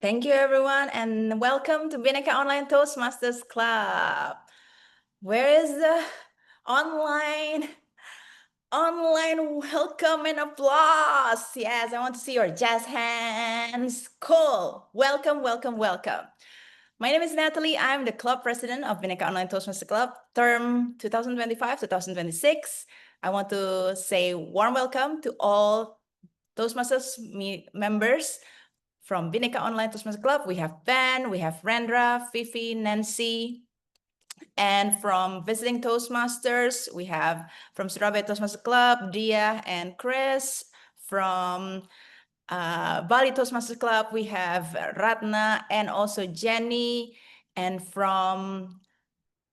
Thank you, everyone, and welcome to Bhinneka Online Toastmasters Club. Where is the online welcome and applause? Yes, I want to see your jazz hands. Cool. Welcome, welcome, welcome. My name is Natalie. I'm the club president of Bhinneka Online Toastmasters Club, term 2025-2026. I want to say warm welcome to all Toastmasters members. From Bhinneka Online Toastmasters Club, we have Ben, we have Rendra, Fifi, Nancy. And from visiting Toastmasters, we have from Surabaya Toastmasters Club, Dia and Chris. From Bali Toastmasters Club, we have Ratna and also Jenny. And from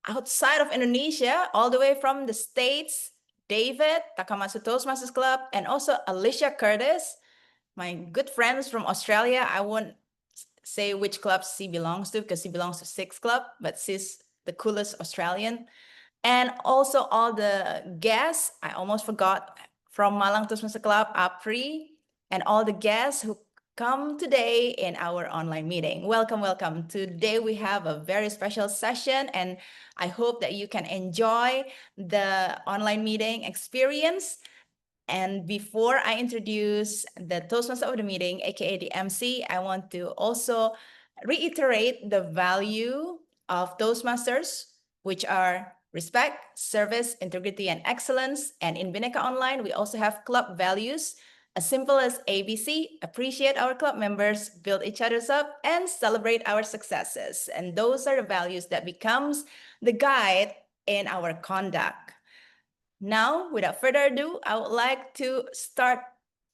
outside of Indonesia, all the way from the States, David, Takamatsu Toastmasters Club, and also Alicia Curtis, my good friends from Australia. I won't say which club she belongs to because she belongs to 6 Club, but she's the coolest Australian. And also all the guests, I almost forgot, from Malang Toastmasters Club, Apri, and all the guests who come today in our online meeting. Welcome, welcome. Today we have a very special session, and I hope that you can enjoy the online meeting experience. And before I introduce the Toastmaster of the meeting, aka the MC, I want to also reiterate the value of Toastmasters, which are respect, service, integrity, and excellence. And in Bhinneka Online, we also have club values, as simple as ABC: appreciate our club members, build each other's up, and celebrate our successes. And those are the values that becomes the guide in our conduct. Now, without further ado, I would like to start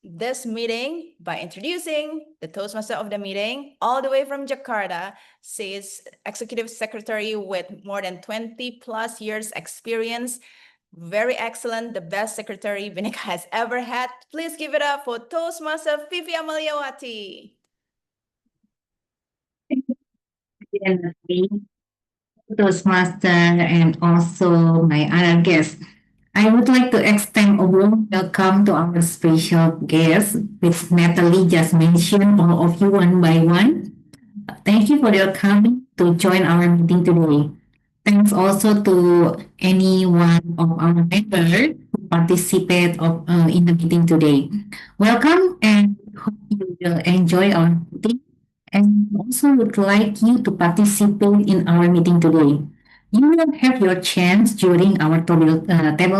this meeting by introducing the Toastmaster of the meeting, all the way from Jakarta. She is Executive Secretary with more than 20 plus years experience. Very excellent, the best secretary Bhinneka has ever had. Please give it up for Toastmaster Fifi Amaliawati. Toastmaster and also my other guests. I would like to extend a warm welcome to our special guest, which Natalie just mentioned, all of you one by one. Thank you for your coming to join our meeting today. Thanks also to any one of our members who participate in the meeting today. Welcome and hope you will enjoy our meeting and also would like you to participate in our meeting today. You will have your chance during our table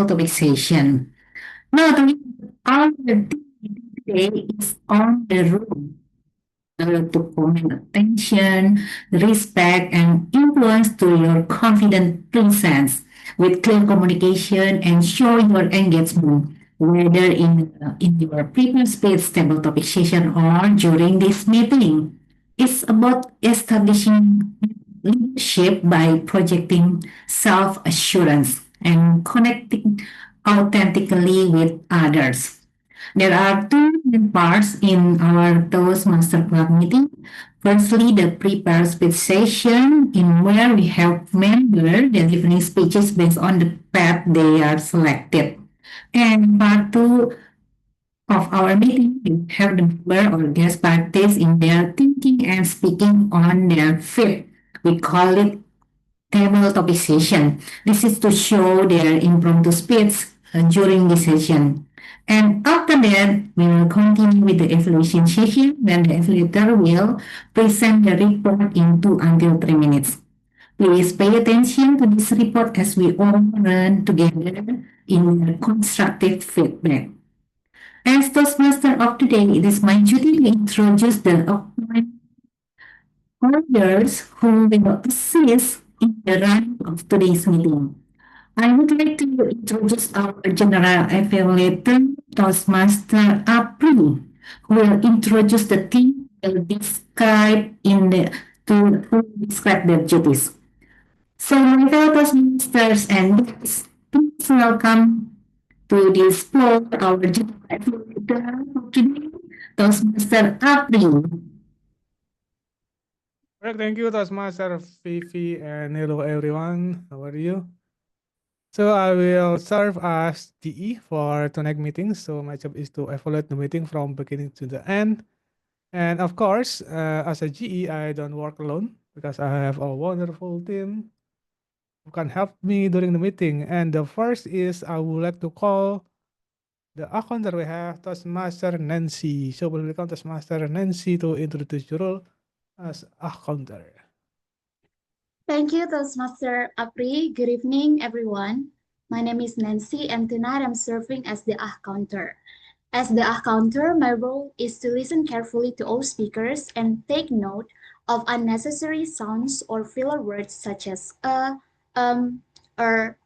topic session. Now, our meeting today is on the room to command attention, respect, and influence to your confident presence with clear communication and show your engagement, whether in your previous speech table topic session or during this meeting. It's about establishing leadership by projecting self-assurance and connecting authentically with others. There are two main parts in our Toastmaster Club meeting. Firstly, the prepare speech session in where we have members delivering speeches based on the path they are selected. And part two of our meeting, we have the member or guest practice in their thinking and speaking on their feet. We call it table topic session. This is to show their impromptu speech during this session. And after that, we will continue with the evaluation session when the evaluator will present the report in 2 until 3 minutes. Please pay attention to this report as we all learn together in constructive feedback. As Toastmaster of today, it is my duty to introduce the others who will assist in the run of today's meeting. I would like to introduce our General Evaluator, Toastmaster April, who will introduce the team and describe who describe their duties. So, my fellow Toastmasters and guests, please welcome to this floor our General Evaluator of today, Toastmaster April. Alright, thank you, Toastmaster Vivi, and hello everyone. How are you? So I will serve as DE for tonight's meeting. So my job is to evaluate the meeting from beginning to the end. And of course, as a GE, I don't work alone because I have a wonderful team who can help me during the meeting. And the first is I would like to call the account that we have, Toastmaster Nancy. So we'll welcome Toastmaster Nancy to introduce your role as a counter. Thank you, Toastmaster Apri. Good evening, everyone. My name is Nancy, and tonight I'm serving as the counter. As the counter, my role is to listen carefully to all speakers and take note of unnecessary sounds or filler words such as or or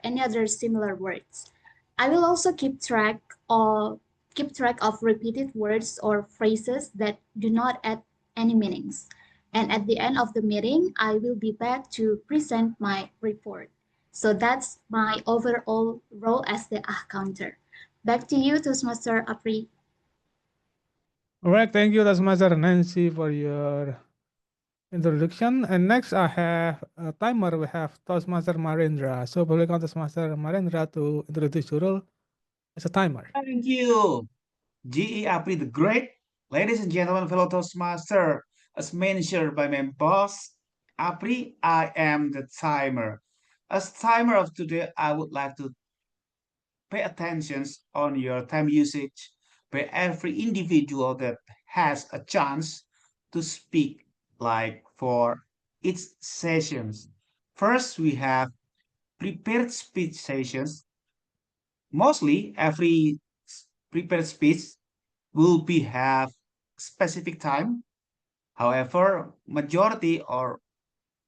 any other similar words. I will also keep track of repeated words or phrases that do not add any meanings. And at the end of the meeting, I will be back to present my report. So that's my overall role as the counter. Back to you, Toastmaster Apri. All right, thank you, Toastmaster Nancy, for your introduction. And next, I have a timer. We have Toastmaster Marendra. So we'll welcome Toastmaster Marendra to introduce your role as a timer. Thank you, GE Apri the Great. Ladies and gentlemen, fellow Toastmaster, as mentioned by my boss, Apri, I am the timer. As timer of today, I would like to pay attention on your time usage by every individual that has a chance to speak, like for each sessions. First, we have prepared speech sessions. Mostly, every prepared speech will be have specific time. However, majority or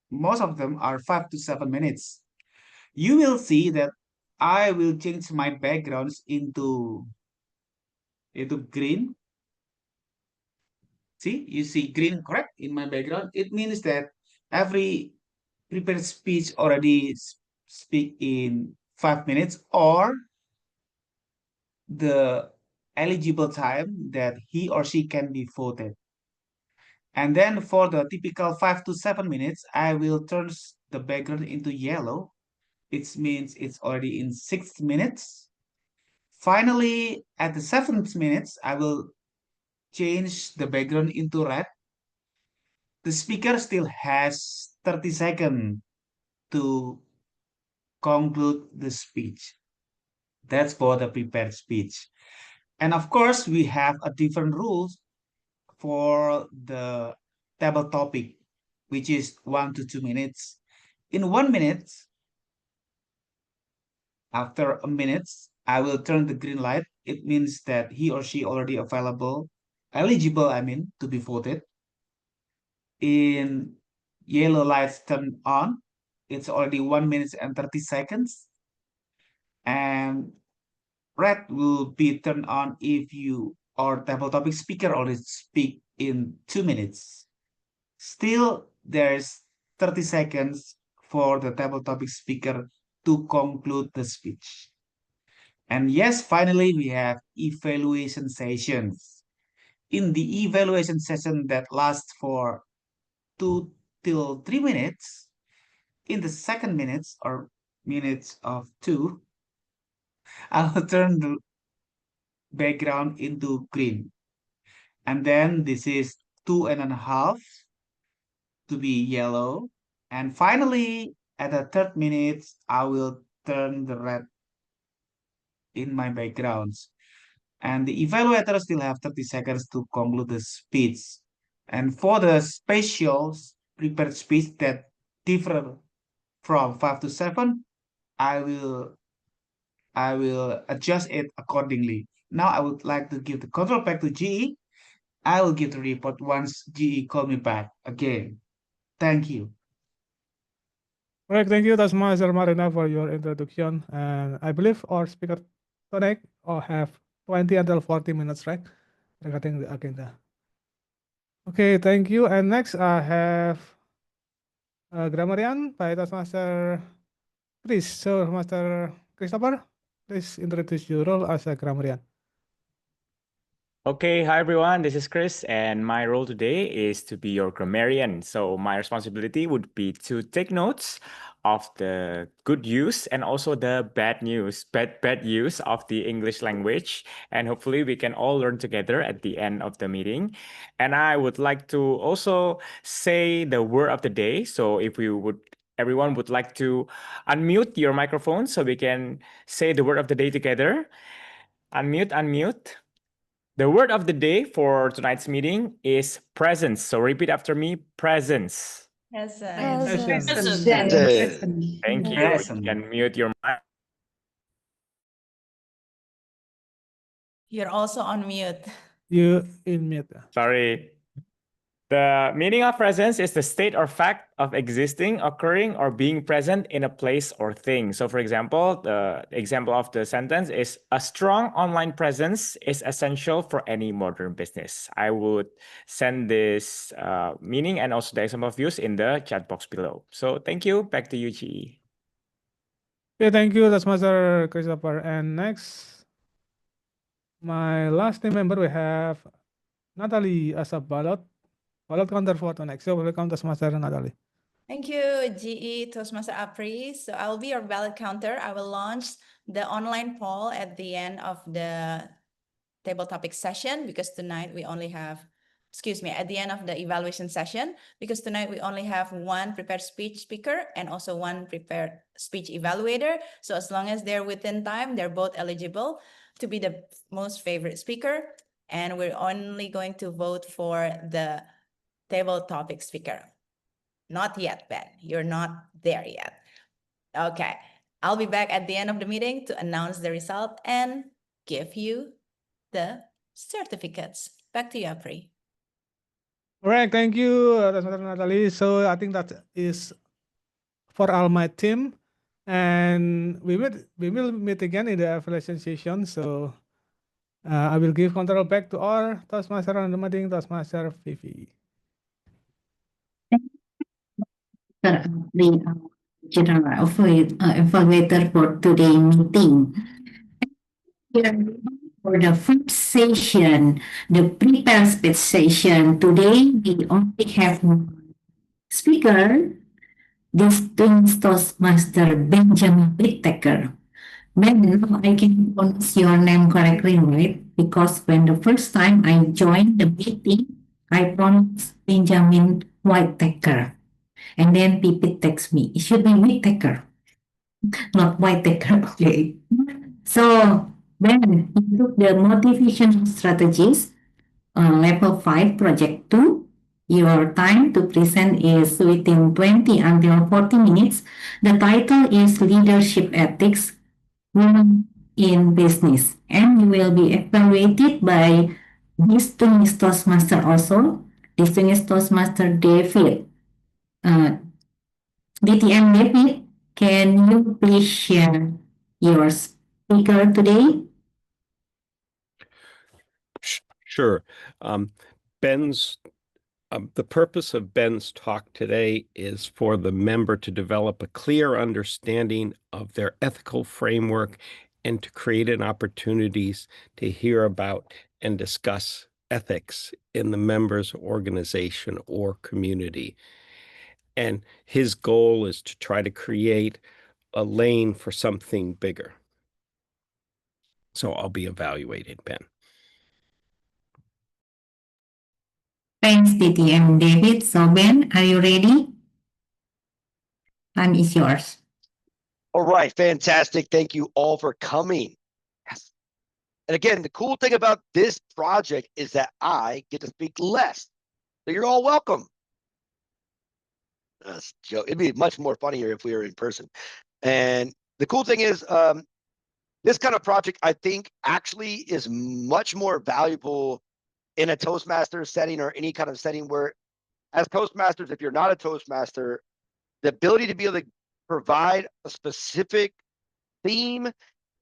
most of them are 5 to 7 minutes. You will see that I will change my backgrounds into green. See, you see green correct in my background. It means that every prepared speech already speak in 5 minutes or the eligible time that he or she can be voted. And then for the typical 5 to 7 minutes, I will turn the background into yellow. It means it's already in 6 minutes. Finally, at the 7th minute, I will change the background into red. The speaker still has 30 seconds to conclude the speech. That's for the prepared speech. And of course, we have a different rules for the table topic, which is 1 to 2 minutes. In 1 minute, after a minute, I will turn the green light. It means that he or she already eligible, to be voted. In yellow lights turn on, it's already 1 minute and 30 seconds. And red will be turned on if you or table topic speaker already speak in 2 minutes. Still, there's 30 seconds for the table topic speaker to conclude the speech. And yes, finally, we have evaluation sessions. In the evaluation session that lasts for 2 till 3 minutes, in the second minutes or minutes of 2, I'll turn the background into green. And then this is 2.5 to be yellow. And finally, at the third minute, I will turn the red in my backgrounds. And the evaluator still have 30 seconds to conclude the speech. And for the special prepared speech that differ from 5 to 7, I will adjust it accordingly. Now I would like to give the control back to GE. I will give the report once GE call me back again. Thank you. All right, thank you, Toastmaster Marina, for your introduction. And I believe our speaker tonight all have 20 until 40 minutes, right? Regarding the agenda. Okay, thank you. And next I have grammarian by Toastmaster Chris. So, Master Christopher, please introduce your role as a grammarian. Okay, hi everyone, this is Chris, and my role today is to be your grammarian. So my responsibility would be to take notes of the good use and also the bad news, bad use of the English language. And hopefully we can all learn together at the end of the meeting. And I would like to also say the word of the day. So if everyone would like to unmute your microphone so we can say the word of the day together. Unmute, unmute. The word of the day for tonight's meeting is presence. So repeat after me, presence. Present. Present. Thank you. Present. You can mute your mic. You're also on mute. You in mute. Sorry. The meaning of presence is the state or fact of existing, occurring, or being present in a place or thing. So, for example, the example of the sentence is a strong online presence is essential for any modern business. I would send this meaning and also the example of use in the chat box below. So, thank you. Back to you, GE. Okay, thank you, Toastmaster Christopher. And next, my last team member, we have Natalie as a ballot counter for next. So welcome, Toastmaster Natalie. Thank you, GE Toastmaster Apri. So I'll be your ballot counter. I will launch the online poll at the end of the table topic session because tonight we only have, at the end of the evaluation session, because tonight we only have one prepared speech speaker and also one prepared speech evaluator. So as long as they're within time, they're both eligible to be the most favorite speaker. And we're only going to vote for the table topic speaker. Not yet, Ben. You're not there yet. Okay. I'll be back at the end of the meeting to announce the result and give you the certificates. Back to you, Apri. All right, thank you, Toastmaster Natalie. So I think that is for all my team. And we will meet again in the evaluation session. So I will give control back to our Toastmaster on the meeting, Toastmaster Vivi. The general evaluator for today meeting. For the first session, the prepare speech session, today we only have one speaker, distinguished Toastmaster Benjamin Whittaker. Ben, now I can pronounce your name correctly, right? Because when the first time I joined the meeting, I pronounced Benjamin Whittaker. And then Pipi texts me, it should be Whittaker, not Whittaker. Okay. So, Ben, you took the motivation strategies, level 5, project 2. Your time to present is within 20 until 40 minutes. The title is Leadership Ethics, Women in Business. And you will be evaluated by distinguished Toastmaster also, distinguished Toastmaster David. DTM David, can you please share your speaker today? Sure. The purpose of Ben's talk today is for the member to develop a clear understanding of their ethical framework and to create an opportunities to hear about and discuss ethics in the member's organization or community. And his goal is to try to create a lane for something bigger. So I'll be evaluating Ben. Thanks, DTM David. So Ben, are you ready? Time is yours. All right, fantastic. Thank you all for coming. Yes. And again, the cool thing about this project is that I get to speak less. So you're all welcome. It'd be much more funnier if we were in person. And the cool thing is, this kind of project, I think, actually is much more valuable in a Toastmaster setting or any kind of setting where, as Toastmasters, if you're not a Toastmaster, the ability to be able to provide a specific theme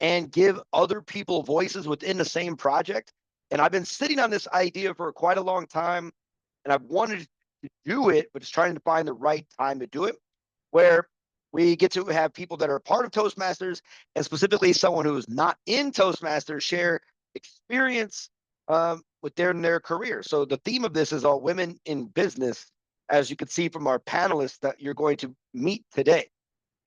and give other people voices within the same project. And I've been sitting on this idea for quite a long time, and I've wanted to do it, but just trying to find the right time to do it, where we get to have people that are part of Toastmasters and specifically someone who is not in Toastmasters share experience with their career. So the theme of this is all women in business, as you can see from our panelists that you're going to meet today.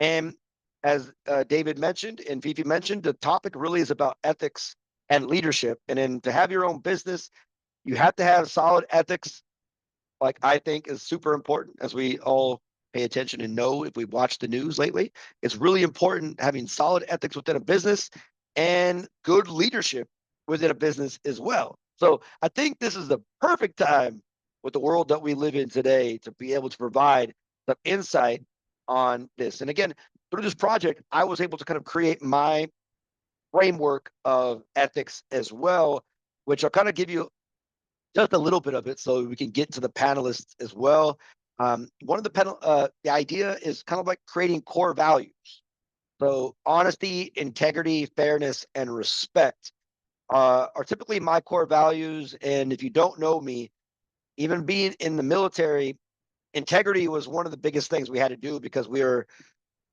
And as David mentioned and Fifi mentioned, the topic really is about ethics and leadership. And then to have your own business, you have to have solid ethics, like I think is super important, as we all pay attention and know if we watch the news lately. It's really important having solid ethics within a business and good leadership within a business as well. So I think this is the perfect time with the world that we live in today to be able to provide some insight on this. And again, through this project, I was able to kind of create my framework of ethics as well, which I'll kind of give you just a little bit of it so we can get to the panelists as well. One of the idea is kind of like creating core values. So honesty, integrity, fairness, and respect are typically my core values. And if you don't know me, even being in the military, integrity was one of the biggest things we had to do because we were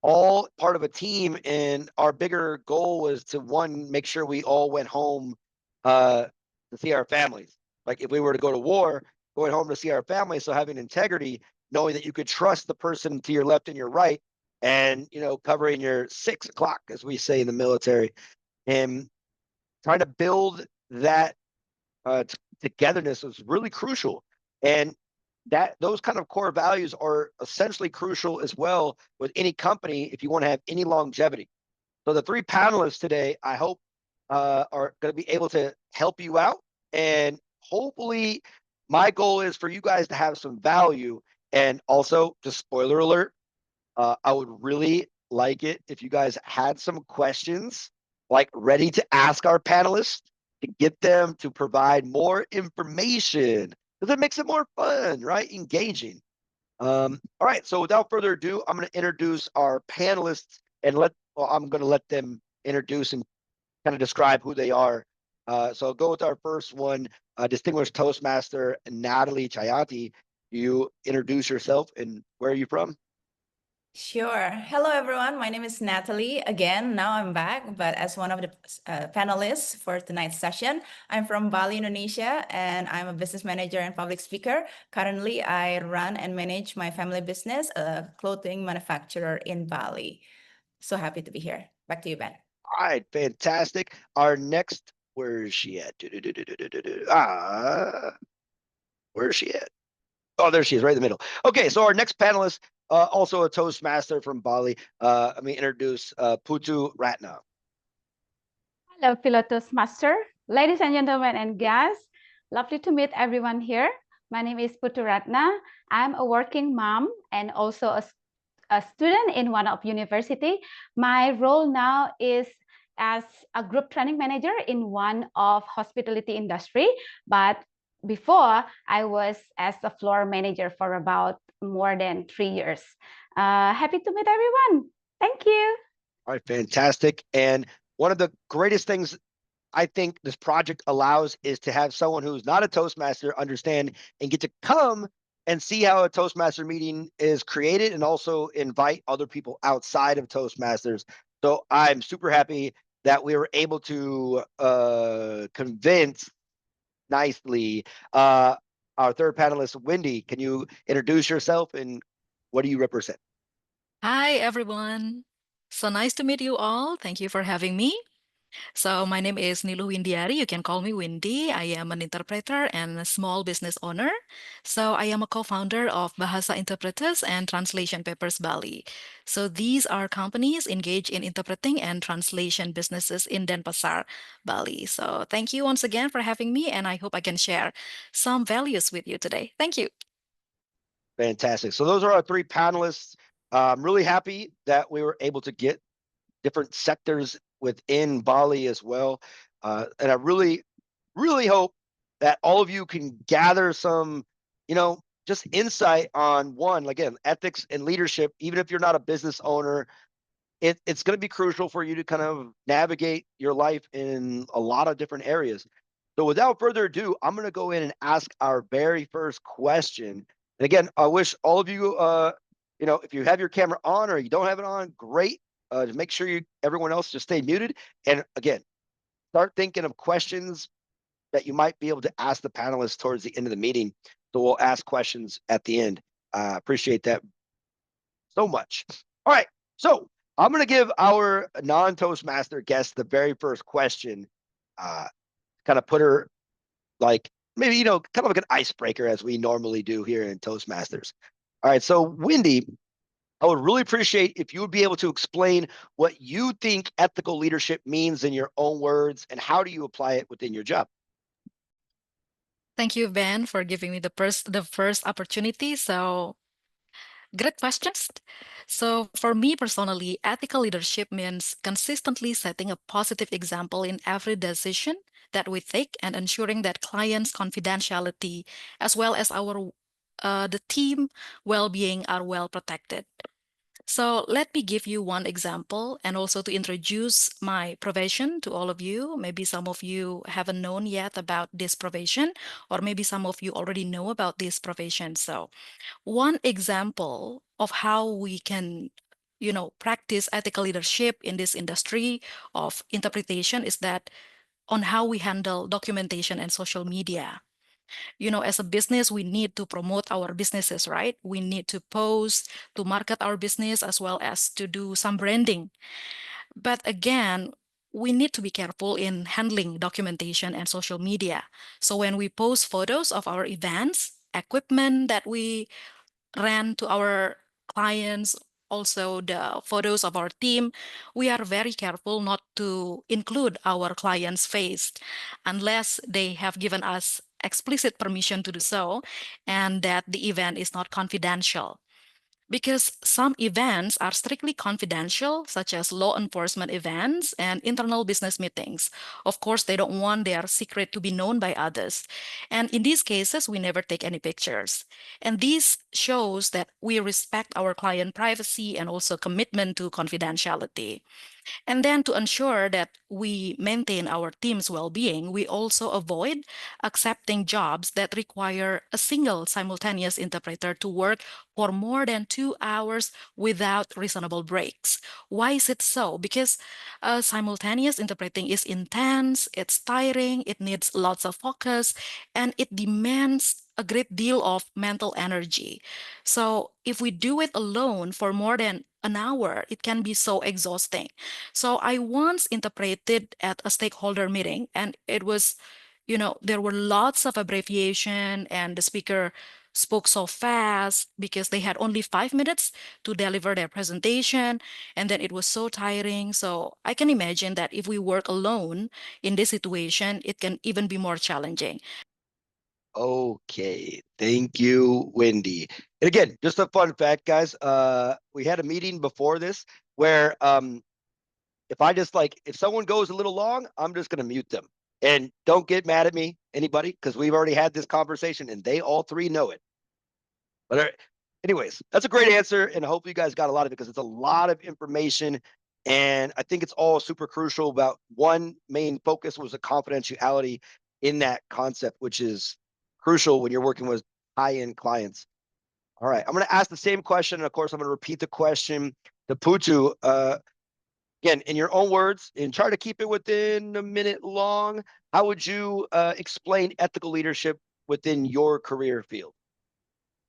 all part of a team, and our bigger goal was to make sure we all went home to see our families. Like if we were to go to war, going home to see our families. So having integrity, knowing that you could trust the person to your left and your right, and covering your 6 o'clock, as we say in the military, and trying to build that togetherness was really crucial. And those kind of core values are essentially crucial as well with any company if you want to have any longevity. So the 3 panelists today, I hope, are going to be able to help you out. And hopefully my goal is for you guys to have some value. And also, just spoiler alert, I would really like it if you guys had some questions like ready to ask our panelists to get them to provide more information, because it makes it more fun, right? Engaging. All right, so without further ado, I'm going to introduce our panelists and I'm going to let them introduce and kind of describe who they are. So I'll go with our first one, distinguished Toastmaster Natalie Chayati. You introduce yourself and where are you from? Sure. Hello, everyone. My name is Natalie. Again, now I'm back, but as one of the panelists for tonight's session. I'm from Bali, Indonesia, and I'm a business manager and public speaker. Currently, I run and manage my family business, a clothing manufacturer in Bali. So happy to be here. Back to you, Ben. All right, fantastic. Our next, where is she at? Where is she at? Oh, there she is, right in the middle. Okay, so our next panelist, also a Toastmaster from Bali. Let me introduce Putu Ratna. Hello, fellow Toastmaster, ladies and gentlemen and guests. Lovely to meet everyone here. My name is Putu Ratna. I'm a working mom and also a student in one of university. My role now is as a group training manager in one of hospitality industry, but before I was as a floor manager for about more than 3 years. Happy to meet everyone. Thank you. All right, fantastic. And one of the greatest things I think this project allows is to have someone who's not a Toastmaster understand and get to come and see how a Toastmaster meeting is created and also invite other people outside of Toastmasters. So I'm super happy that we were able to convince nicely our third panelist, Wendy. Can you introduce yourself and what do you represent? Hi, everyone. So nice to meet you all. Thank you for having me. So my name is Nilu Windiari. You can call me Windy. I am an interpreter and a small business owner. So I am a co-founder of Bahasa Interpreters and Translation Papers Bali. So these are companies engaged in interpreting and translation businesses in Denpasar, Bali. So thank you once again for having me, and I hope I can share some values with you today. Thank you. Fantastic. So those are our 3 panelists. I'm really happy that we were able to get different sectors within Bali as well. And I really, really hope that all of you can gather some, just insight on one, again, ethics and leadership. Even if you're not a business owner, it's going to be crucial for you to kind of navigate your life in a lot of different areas. So without further ado, I'm going to go in and ask our very first question. And again, I wish all of you, if you have your camera on or you don't have it on, great. Just make sure everyone else just stay muted. And again, start thinking of questions that you might be able to ask the panelists towards the end of the meeting. So we'll ask questions at the end. Appreciate that so much. All right. So I'm going to give our non-Toastmaster guest the very first question, kind of put her like maybe, kind of like an icebreaker as we normally do here in Toastmasters. All right. So Wendy, I would really appreciate if you would be able to explain what you think ethical leadership means in your own words and how do you apply it within your job? Thank you, Ben, for giving me the first opportunity. So, great questions. So, for me personally, ethical leadership means consistently setting a positive example in every decision that we take and ensuring that clients' confidentiality as well as our the team well-being are well protected. So let me give you one example and also to introduce my profession to all of you. Maybe some of you haven't known yet about this profession, or maybe some of you already know about this profession. So one example of how we can practice ethical leadership in this industry of interpretation is that on how we handle documentation and social media. As a business, we need to promote our businesses, right? We need to post, to market our business, as well as to do some branding. But again, we need to be careful in handling documentation and social media. So when we post photos of our events, equipment that we ran to our clients, also the photos of our team, we are very careful not to include our client's face unless they have given us explicit permission to do so and that the event is not confidential. Because some events are strictly confidential, such as law enforcement events and internal business meetings. Of course, they don't want their secret to be known by others. And in these cases, we never take any pictures. And this shows that we respect our client privacy and also commitment to confidentiality. And then to ensure that we maintain our team's well-being, we also avoid accepting jobs that require a single simultaneous interpreter to work for more than 2 hours without reasonable breaks. Why is it so? Because simultaneous interpreting is intense, it's tiring, it needs lots of focus, and it demands a great deal of mental energy. So if we do it alone for more than an hour, it can be so exhausting. So I once interpreted at a stakeholder meeting, and it was, there were lots of abbreviation, and the speaker spoke so fast because they had only 5 minutes to deliver their presentation, and then it was so tiring. So I can imagine that if we work alone in this situation, it can even be more challenging. Okay, thank you, Wendy. And again, just a fun fact, guys. We had a meeting before this where if someone goes a little long, I'm just gonna mute them. And don't get mad at me, anybody, because we've already had this conversation and they all three know it. But anyways, that's a great answer, and I hope you guys got a lot of it because it's a lot of information. And I think it's all super crucial. About one main focus was the confidentiality in that concept, which is crucial when you're working with high-end clients. All right, I'm going to ask the same question. And of course, I'm going to repeat the question to Putu. Again, in your own words, and try to keep it within a minute long. How would you explain ethical leadership within your career field?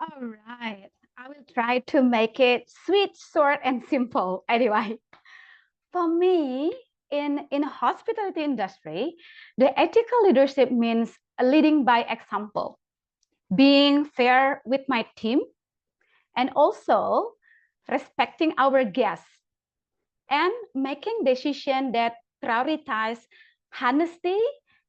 All right. I will try to make it sweet, short, and simple. Anyway, for me, in hospitality industry, the ethical leadership means leading by example, being fair with my team, and also respecting our guests and making decisions that prioritize honesty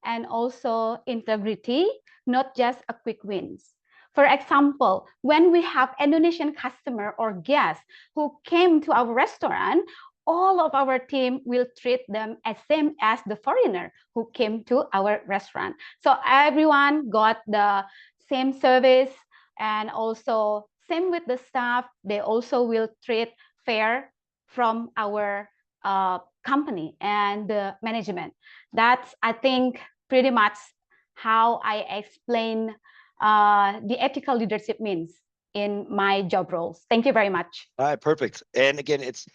and also integrity, not just a quick wins. For example, when we have Indonesian customer or guests who came to our restaurant, all of our team will treat them as same as the foreigner who came to our restaurant. So everyone got the same service, and also same with the staff. They also will treat fair from our company and the management. That's, I think, pretty much how I explain the ethical leadership means in my job roles. Thank you very much. All right, perfect. And again, it's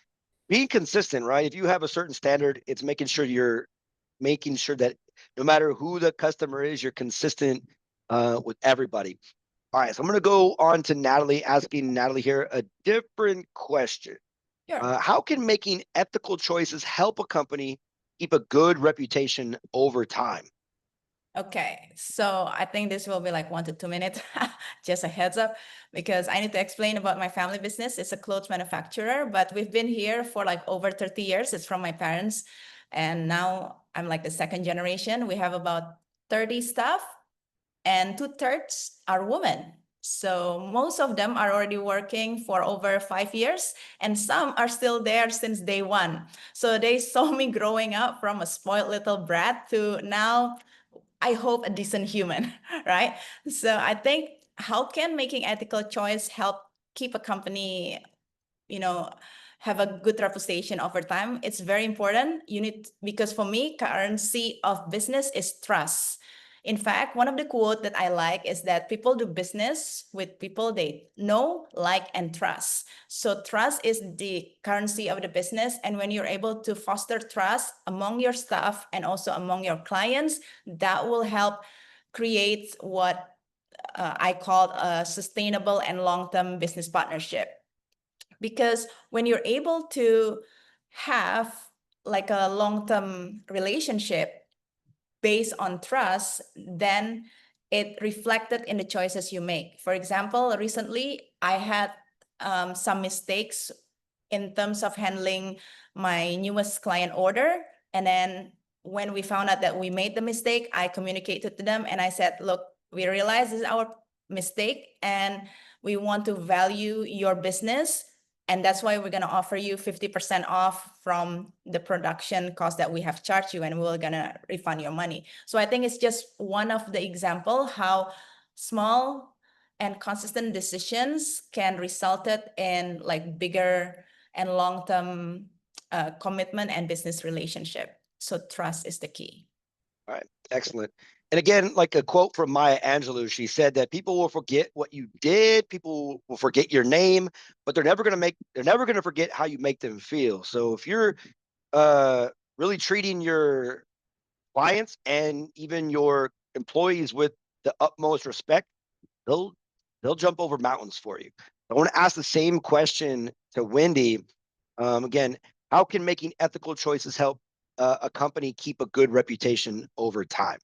being consistent, right? If you have a certain standard, it's making sure that no matter who the customer is, you're consistent with everybody. All right, so I'm going to go on to Natalie, asking Natalie here a different question. Sure. How can making ethical choices help a company keep a good reputation over time? Okay, so I think this will be like 1 to 2 minutes, just a heads up, because I need to explain about my family business. It's a clothes manufacturer, but we've been here for like over 30 years. It's from my parents, and now I'm like the second generation. We have about 30 staff, and 2/3 are women. So most of them are already working for over 5 years, and some are still there since day one. So they saw me growing up from a spoiled little brat to now, I hope, a decent human, right? So I think, how can making ethical choice help keep a company, have a good reputation over time? It's very important. Because for me, currency of business is trust. In fact, one of the quote that I like is that people do business with people they know, like, and trust. So trust is the currency of the business. And when you're able to foster trust among your staff and also among your clients, that will help create what I call a sustainable and long-term business partnership. Because when you're able to have like a long-term relationship based on trust, then it reflected in the choices you make. For example, recently I had some mistakes in terms of handling my newest client order. And then when we found out that we made the mistake, I communicated to them and I said, look, we realize this is our mistake and we want to value your business. And that's why we're going to offer you 50% off from the production cost that we have charged you, and we're going to refund your money. So I think it's just one of the example how small and consistent decisions can result in like bigger and long-term commitment and business relationship. So trust is the key. All right, excellent. And again, like a quote from Maya Angelou, she said that people will forget what you did, people will forget your name, but they're never going to forget how you make them feel. So if you're really treating your clients and even your employees with the utmost respect, they'll jump over mountains for you. I want to ask the same question to Wendy. Again, how can making ethical choices help a company keep a good reputation over time?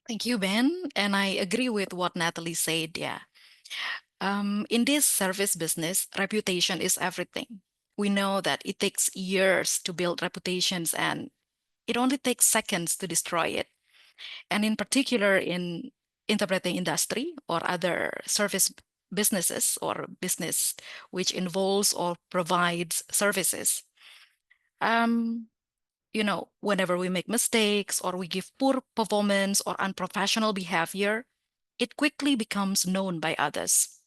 Thank you, Ben. And I agree with what Natalie said. Yeah. In this service business, reputation is everything. We know that it takes years to build reputations and it only takes seconds to destroy it. And in particular, in interpreting industry or other service businesses or business which involves or provides services. Whenever we make mistakes or we give poor performance or unprofessional behavior, it quickly becomes known by others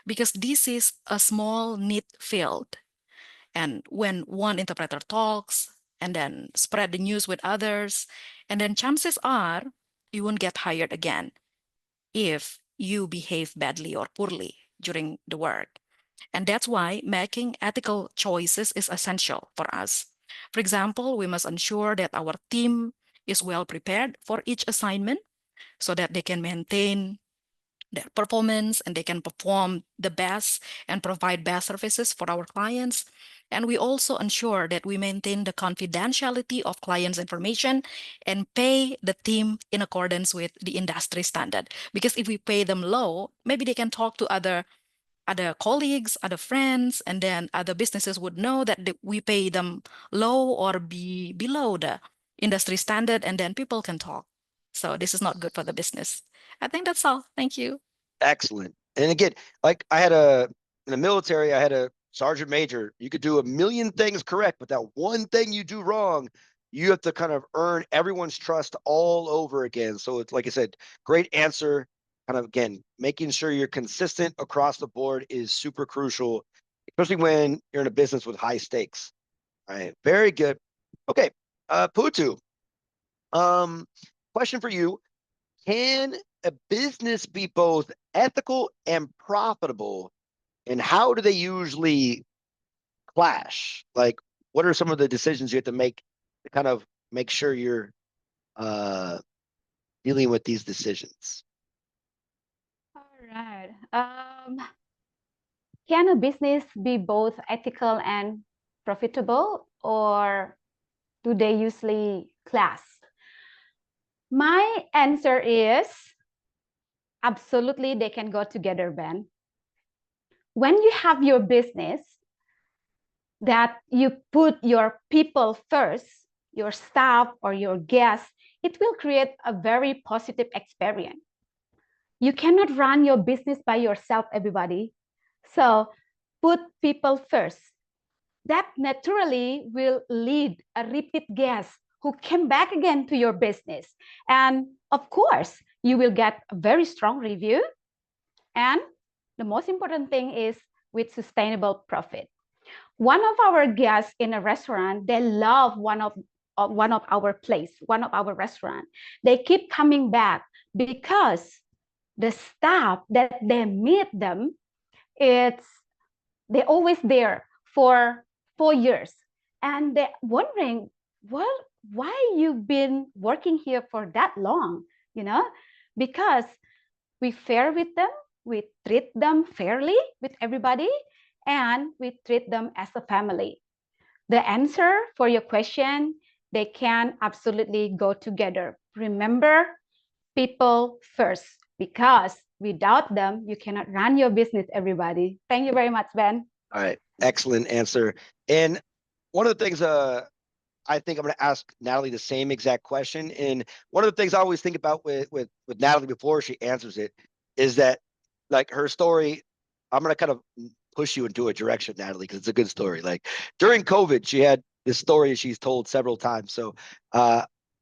because this is a small, neat field. And when one interpreter talks and then spread the news with others, and then chances are you won't get hired again if you behave badly or poorly during the work. And that's why making ethical choices is essential for us. For example, we must ensure that our team is well prepared for each assignment so that they can maintain their performance and they can perform the best and provide best services for our clients. And we also ensure that we maintain the confidentiality of clients' information and pay the team in accordance with the industry standard. Because if we pay them low, maybe they can talk to other colleagues, other friends, and then other businesses would know that we pay them low or be below the industry standard, and then people can talk. So this is not good for the business. I think that's all. Thank you. Excellent. And again, like in the military, I had a sergeant major. You could do a million things correct, but that one thing you do wrong, you have to kind of earn everyone's trust all over again. So it's like I said, great answer. Kind of again, making sure you're consistent across the board is super crucial, especially when you're in a business with high stakes. All right, very good. Okay, Putu. Question for you. Can a business be both ethical and profitable? And how do they usually clash? Like, what are some of the decisions you have to make to kind of make sure you're dealing with these decisions? All right. can a business be both ethical and profitable, or do they usually clash? My answer is absolutely they can go together, Ben. When you have your business that you put your people first, your staff or your guests, it will create a very positive experience. You cannot run your business by yourself, everybody. So put people first. That naturally will lead a repeat guest who came back again to your business. And of course, you will get a very strong review. And the most important thing is with sustainable profit. One of our guests in a restaurant, they love one of our place, one of our restaurant. They keep coming back because the staff that they meet them, they're always there for 4 years. And they're wondering, well, why you've been working here for that long, because we fair with them, we treat them fairly with everybody, and we treat them as a family. The answer for your question, they can absolutely go together. Remember, people first, because without them, you cannot run your business, everybody. Thank you very much, Ben. All right, excellent answer. And one of the things I think I'm going to ask Natalie the same exact question. And one of the things I always think about with Natalie before she answers it is that, like, her story, I'm going to kind of push you into a direction, Natalie, because it's a good story. Like, during COVID, she had this story she's told several times. So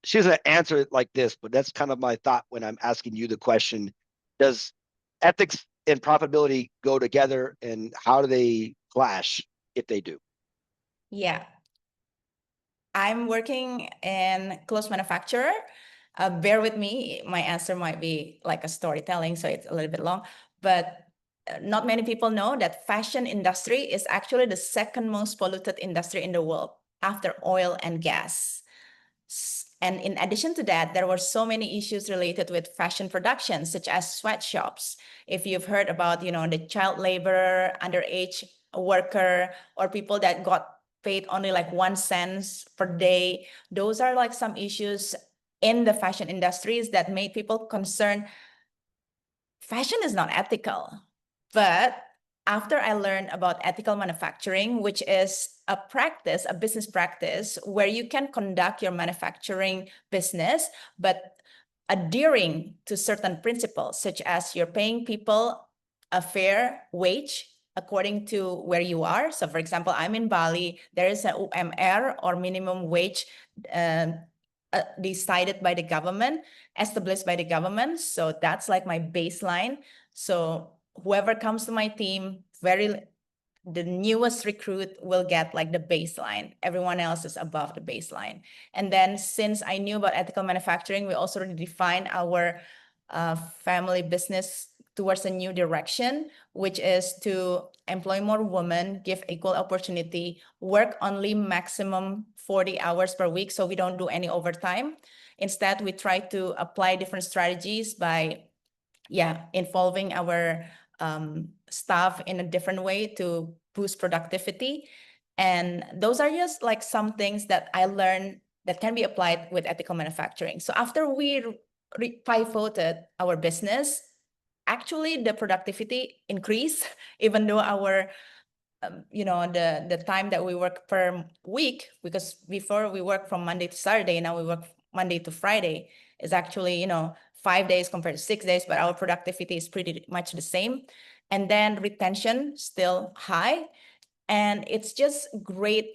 she doesn't answer it like this, but that's kind of my thought when I'm asking you the question. Does ethics and profitability go together, and how do they clash if they do? Yeah. I'm working in clothes manufacturer. Bear with me, my answer might be like a storytelling, so it's a little bit long, but not many people know that fashion industry is actually the second most polluted industry in the world after oil and gas. And in addition to that, there were so many issues related with fashion production, such as sweatshops. If you've heard about, the child labor, underage worker, or people that got paid only like 1 cent per day, those are like some issues in the fashion industries that made people concerned. Fashion is not ethical. But after I learned about ethical manufacturing, which is a practice, a business practice, where you can conduct your manufacturing business, but adhering to certain principles, such as you're paying people a fair wage according to where you are. So for example, I'm in Bali, there is an UMR, or minimum wage, decided by the government, established by the government. So that's like my baseline. So whoever comes to my team, the newest recruit will get like the baseline. Everyone else is above the baseline. And then since I knew about ethical manufacturing, we also defined our family business towards a new direction, which is to employ more women, give equal opportunity, work only maximum 40 hours per week, so we don't do any overtime. Instead, we try to apply different strategies by involving our staff in a different way to boost productivity. And those are just like some things that I learned that can be applied with ethical manufacturing. So after we pivoted our business, actually the productivity increased, even though our the time that we work per week, because before we work from Monday to Saturday, now we work Monday to Friday, is actually 5 days compared to 6 days, but our productivity is pretty much the same. And then retention still high, and it's just great.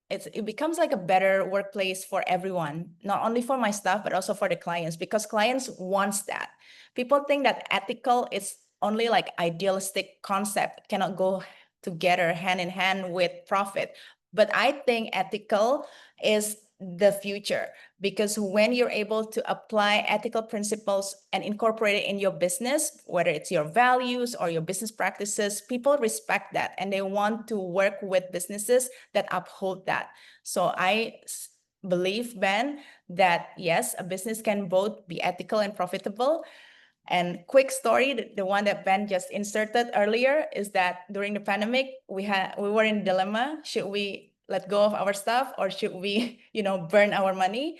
It becomes like a better workplace for everyone, not only for my staff, but also for the clients, because clients wants that. People think that ethical is only like idealistic concept, cannot go together hand in hand with profit. But I think ethical is the future, because when you're able to apply ethical principles and incorporate it in your business, whether it's your values or your business practices, people respect that and they want to work with businesses that uphold that. So I believe, Ben, that yes, a business can both be ethical and profitable, And quick story, the one that Ben just inserted earlier, is that during the pandemic, we were in a dilemma. Should we let go of our stuff, or should we, burn our money?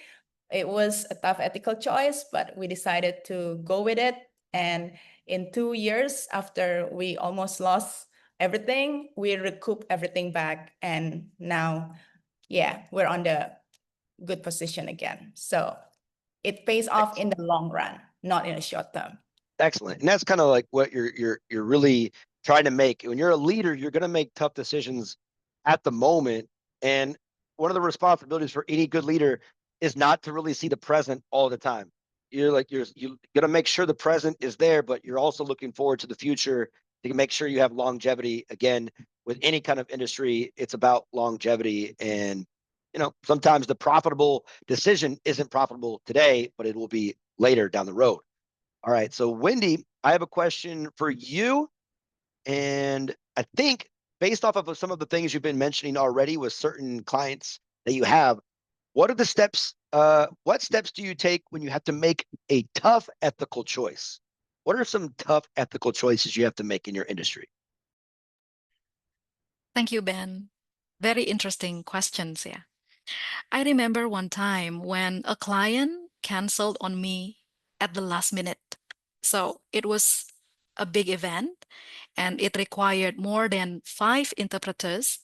It was a tough ethical choice, but we decided to go with it. And in 2 years, after we almost lost everything, we recouped everything back. And now, yeah, we're on the good position again. So it pays off in the long run, not in the short term. Excellent. And that's kind of like what you're really trying to make. When you're a leader, you're going to make tough decisions at the moment. And one of the responsibilities for any good leader is not to really see the present all the time. You're going to make sure the present is there, but you're also looking forward to the future to make sure you have longevity. Again, with any kind of industry, it's about longevity. And, sometimes the profitable decision isn't profitable today, but it will be later down the road. All right. So Wendy, I have a question for you. And I think based off of some of the things you've been mentioning already with certain clients that you have, what steps do you take when you have to make a tough ethical choice? What are some tough ethical choices you have to make in your industry? Thank you, Ben. Very interesting questions, yeah. I remember one time when a client canceled on me at the last minute. So it was a big event and it required more than 5 interpreters,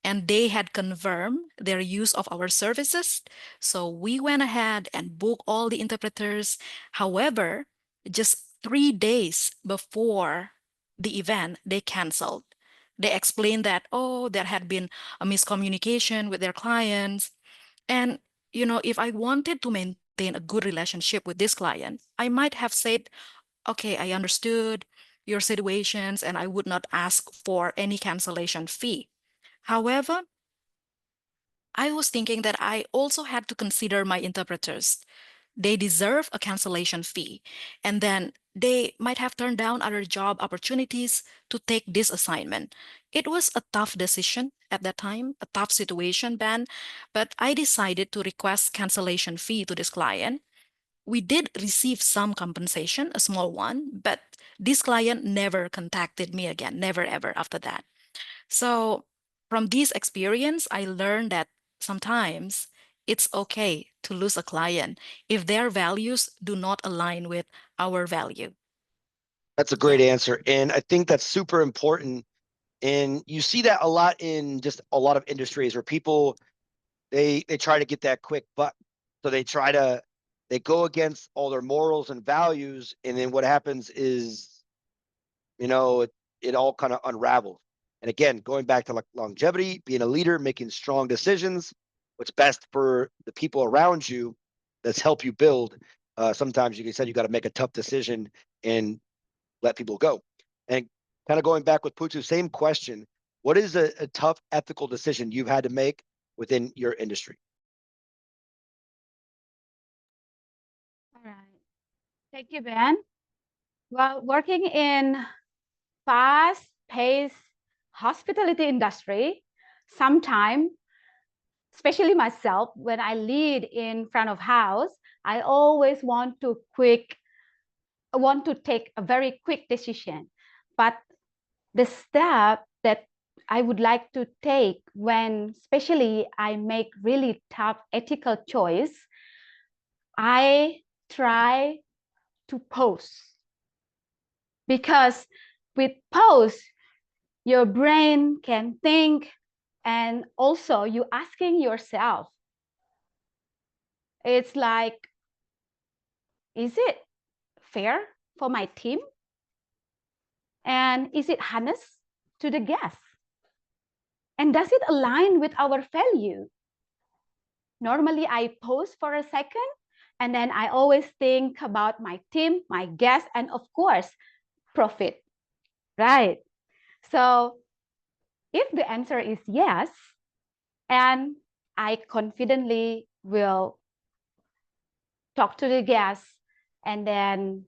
and they had confirmed their use of our services. So we went ahead and booked all the interpreters. However, just 3 days before the event, they canceled. They explained that, there had been a miscommunication with their clients. And, if I wanted to maintain a good relationship with this client, I might have said, okay, I understood your situations and I would not ask for any cancellation fee. However, I was thinking that I also had to consider my interpreters. They deserve a cancellation fee, and then they might have turned down other job opportunities to take this assignment. It was a tough decision at that time, a tough situation, Ben, but I decided to request cancellation fee to this client. We did receive some compensation, a small one, but this client never contacted me again, never ever after that. So from this experience, I learned that sometimes it's okay to lose a client if their values do not align with our value. That's a great answer. And I think that's super important. And you see that a lot in just a lot of industries where people, they try to get that quick buck. So they go against all their morals and values. And then what happens is, it all kind of unravels. And again, going back to longevity, being a leader, making strong decisions, what's best for the people around you that's help you build. Sometimes you said you got to make a tough decision and let people go. And kind of going back with Putu, same question. What is a tough ethical decision you've had to make within your industry? All right. Thank you, Ben. Well, working in fast-paced hospitality industry, sometimes, especially myself, when I lead in front of house, I always want to take a very quick decision. But the step that I would like to take when especially I make really tough ethical choice, I try to pause. Because with pause, your brain can think, and also you asking yourself, it's like, is it fair for my team? And is it honest to the guests? And does it align with our value? Normally, I pause for a second, and then I always think about my team, my guests, and of course, profit, right? So if the answer is yes, and I confidently will talk to the guests, and then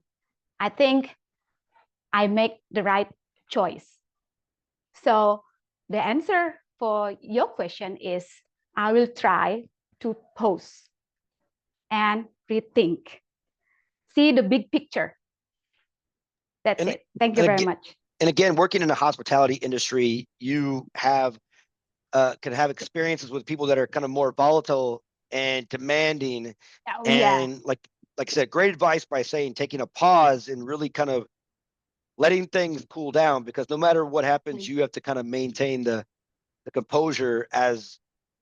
I think I make the right choice. So the answer for your question is I will try to pause and rethink, see the big picture. That's And- it. Thank you and very again- much. And again, working in the hospitality industry, you have can have experiences with people that are kind of more volatile and demanding. Oh, yeah. And like I said, great advice by saying taking a pause and really kind of letting things cool down, because no matter what happens, you have to kind of maintain the composure as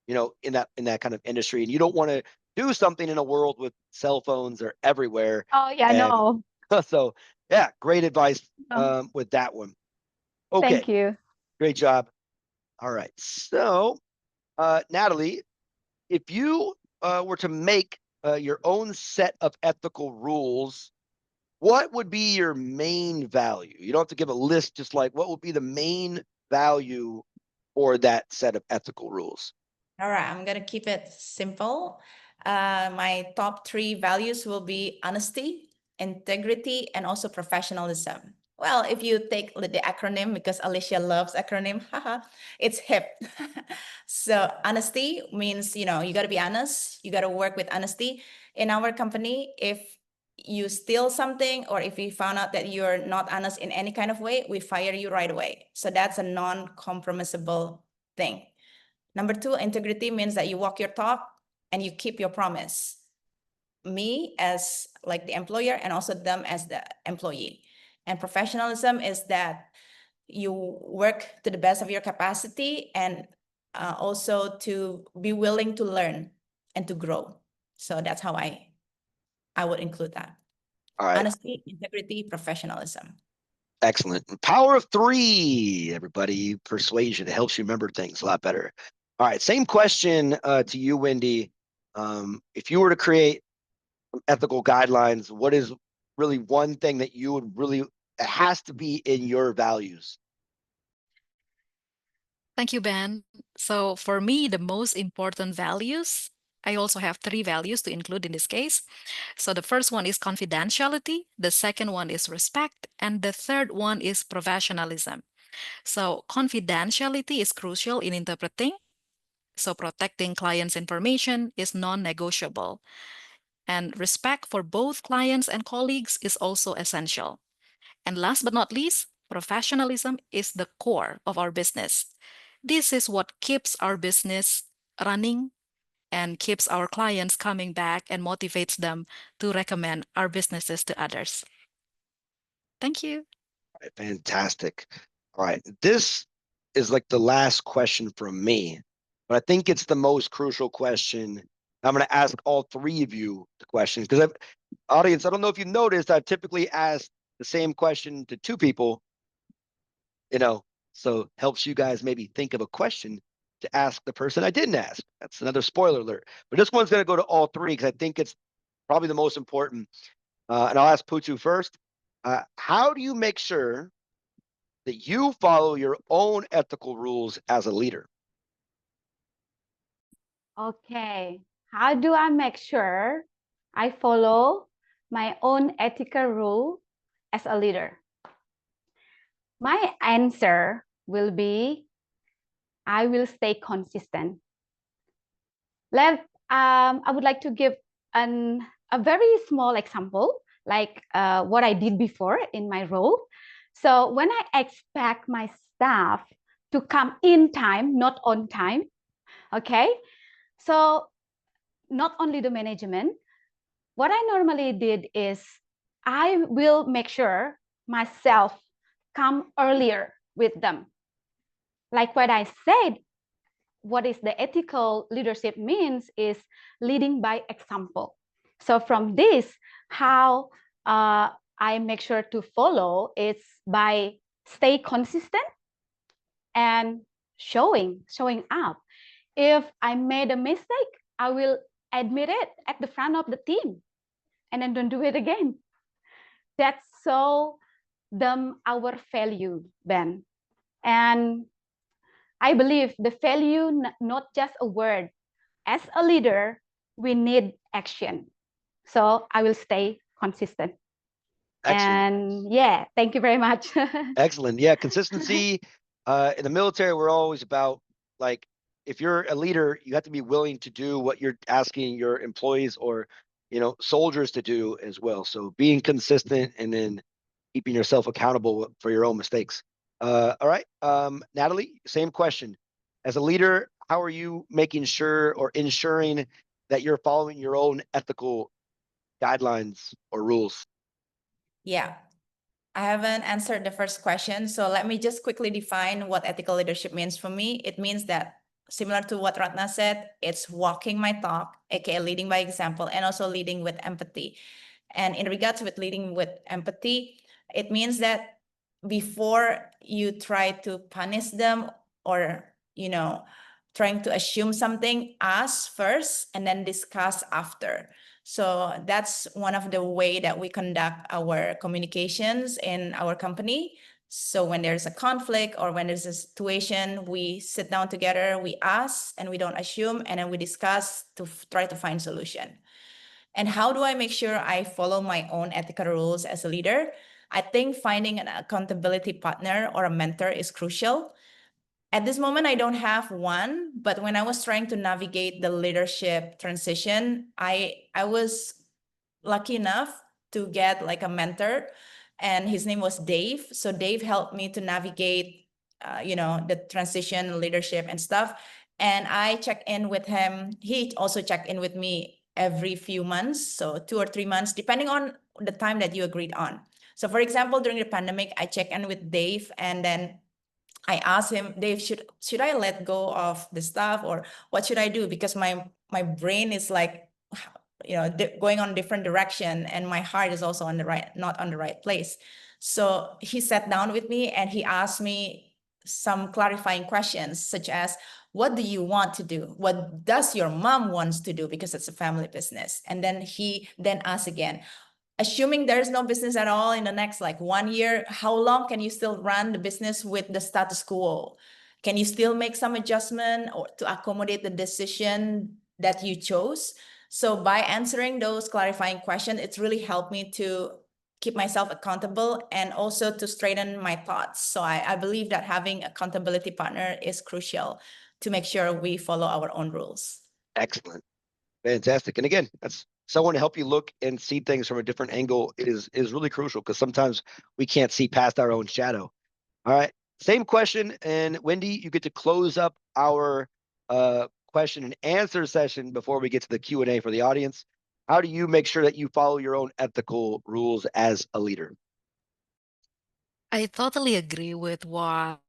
in that kind of industry. And you don't want to do something in a world with cell phones are everywhere. Oh, yeah, And no. so yeah, great advice No. with that one. Okay, Thank you. great job. All right, so Natalie, if you were to make your own set of ethical rules, what would be your main value? You don't have to give a list, just like what would be the main value for that set of ethical rules? All right, I'm gonna keep it simple. My top 3 values will be honesty, integrity, and also professionalism. Well, if you take the acronym, because Alicia loves acronym, haha, it's HIP. So honesty means, you gotta be honest. You gotta work with honesty. In our company, if you steal something or if we found out that you're not honest in any kind of way, we fire you right away. So that's a non-compromisable thing. Number 2, integrity means that you walk your talk and you keep your promise. Me as like the employer and also them as the employee. And professionalism is that you work to the best of your capacity and also to be willing to learn and to grow. So that's how I would include that. All right, Honesty, integrity, professionalism. excellent. Power of 3, everybody. Persuasion. It helps you remember things a lot better. All right, same question to you, Wendy. If you were to create ethical guidelines, what is really one thing that you would really, it has to be in your values? Thank you, Ben. So for me, the most important values, I also have 3 values to include in this case. So the first one is confidentiality, the second one is respect, and the third one is professionalism. So confidentiality is crucial in interpreting. So protecting clients' information is non-negotiable. And respect for both clients and colleagues is also essential. And last but not least, professionalism is the core of our business. This is what keeps our business running and keeps our clients coming back and motivates them to recommend our businesses to others. Thank you. All right, fantastic. All right, this is like the last question from me, but I think it's the most crucial question. I'm going to ask all 3 of you the questions, because audience, I don't know if you noticed, I've typically asked the same question to 2 people, so helps you guys maybe think of a question to ask the person I didn't ask. That's another spoiler alert. But this one's going to go to all 3 because I think it's probably the most important. And I'll ask Putu first. How do you make sure that you follow your own ethical rules as a leader? Okay. How do I make sure I follow my own ethical rule as a leader? My answer will be I will stay consistent. I would like to give a very small example, like what I did before in my role. So when I expect my staff to come in time, not on time, okay? So not only the management, what I normally did is I will make sure myself come earlier with them. Like what I said, what is the ethical leadership means is leading by example. So from this, how I make sure to follow is by stay consistent and showing up. If I made a mistake, I will admit it at the front of the team and then don't do it again. That's so our value, Ben. And I believe the value, not just a word. As a leader, we need action. So I will stay consistent. Excellent. And yeah, thank you very much. Excellent. Yeah, consistency. In the military, we're always about, like, if you're a leader, you have to be willing to do what you're asking your employees or soldiers to do as well. So being consistent and then keeping yourself accountable for your own mistakes. All right, Natalie, same question. As a leader, how are you making sure or ensuring that you're following your own ethical guidelines or rules? Yeah, I haven't answered the first question, so let me just quickly define what ethical leadership means for me. It means that, similar to what Ratna said, it's walking my talk, aka leading by example, and also leading with empathy. And in regards with leading with empathy, it means that before you try to punish them or, trying to assume something, ask first and then discuss after. So that's one of the way that we conduct our communications in our company. So when there's a conflict or when there's a situation, we sit down together, we ask and we don't assume, and then we discuss to try to find solution. And how do I make sure I follow my own ethical rules as a leader? I think finding an accountability partner or a mentor is crucial. At this moment, I don't have one, but when I was trying to navigate the leadership transition, I was lucky enough to get like a mentor, and his name was Dave. So Dave helped me to navigate, the transition, leadership and stuff. And I checked in with him. He also checked in with me every few months, so 2 or 3 months, depending on the time that you agreed on. So for example, during the pandemic, I checked in with Dave, and then I asked him, Dave, should I let go of the stuff, or what should I do? Because my brain is like, going on different direction, and my heart is also not on the right place. So he sat down with me and he asked me some clarifying questions, such as, what do you want to do? What does your mom wants to do? Because it's a family business. And then he asked again, assuming there's no business at all in the next like 1 year, how long can you still run the business with the status quo? Can you still make some adjustment or to accommodate the decision that you chose? So by answering those clarifying questions, it's really helped me to keep myself accountable and also to straighten my thoughts. So I believe that having accountability partner is crucial to make sure we follow our own rules. Excellent. Fantastic. And again, that's someone to help you look and see things from a different angle is really crucial, because sometimes we can't see past our own shadow. All right. Same question. And Wendy, you get to close up our question and answer session before we get to the Q&A for the audience. How do you make sure that you follow your own ethical rules as a leader? I totally agree with what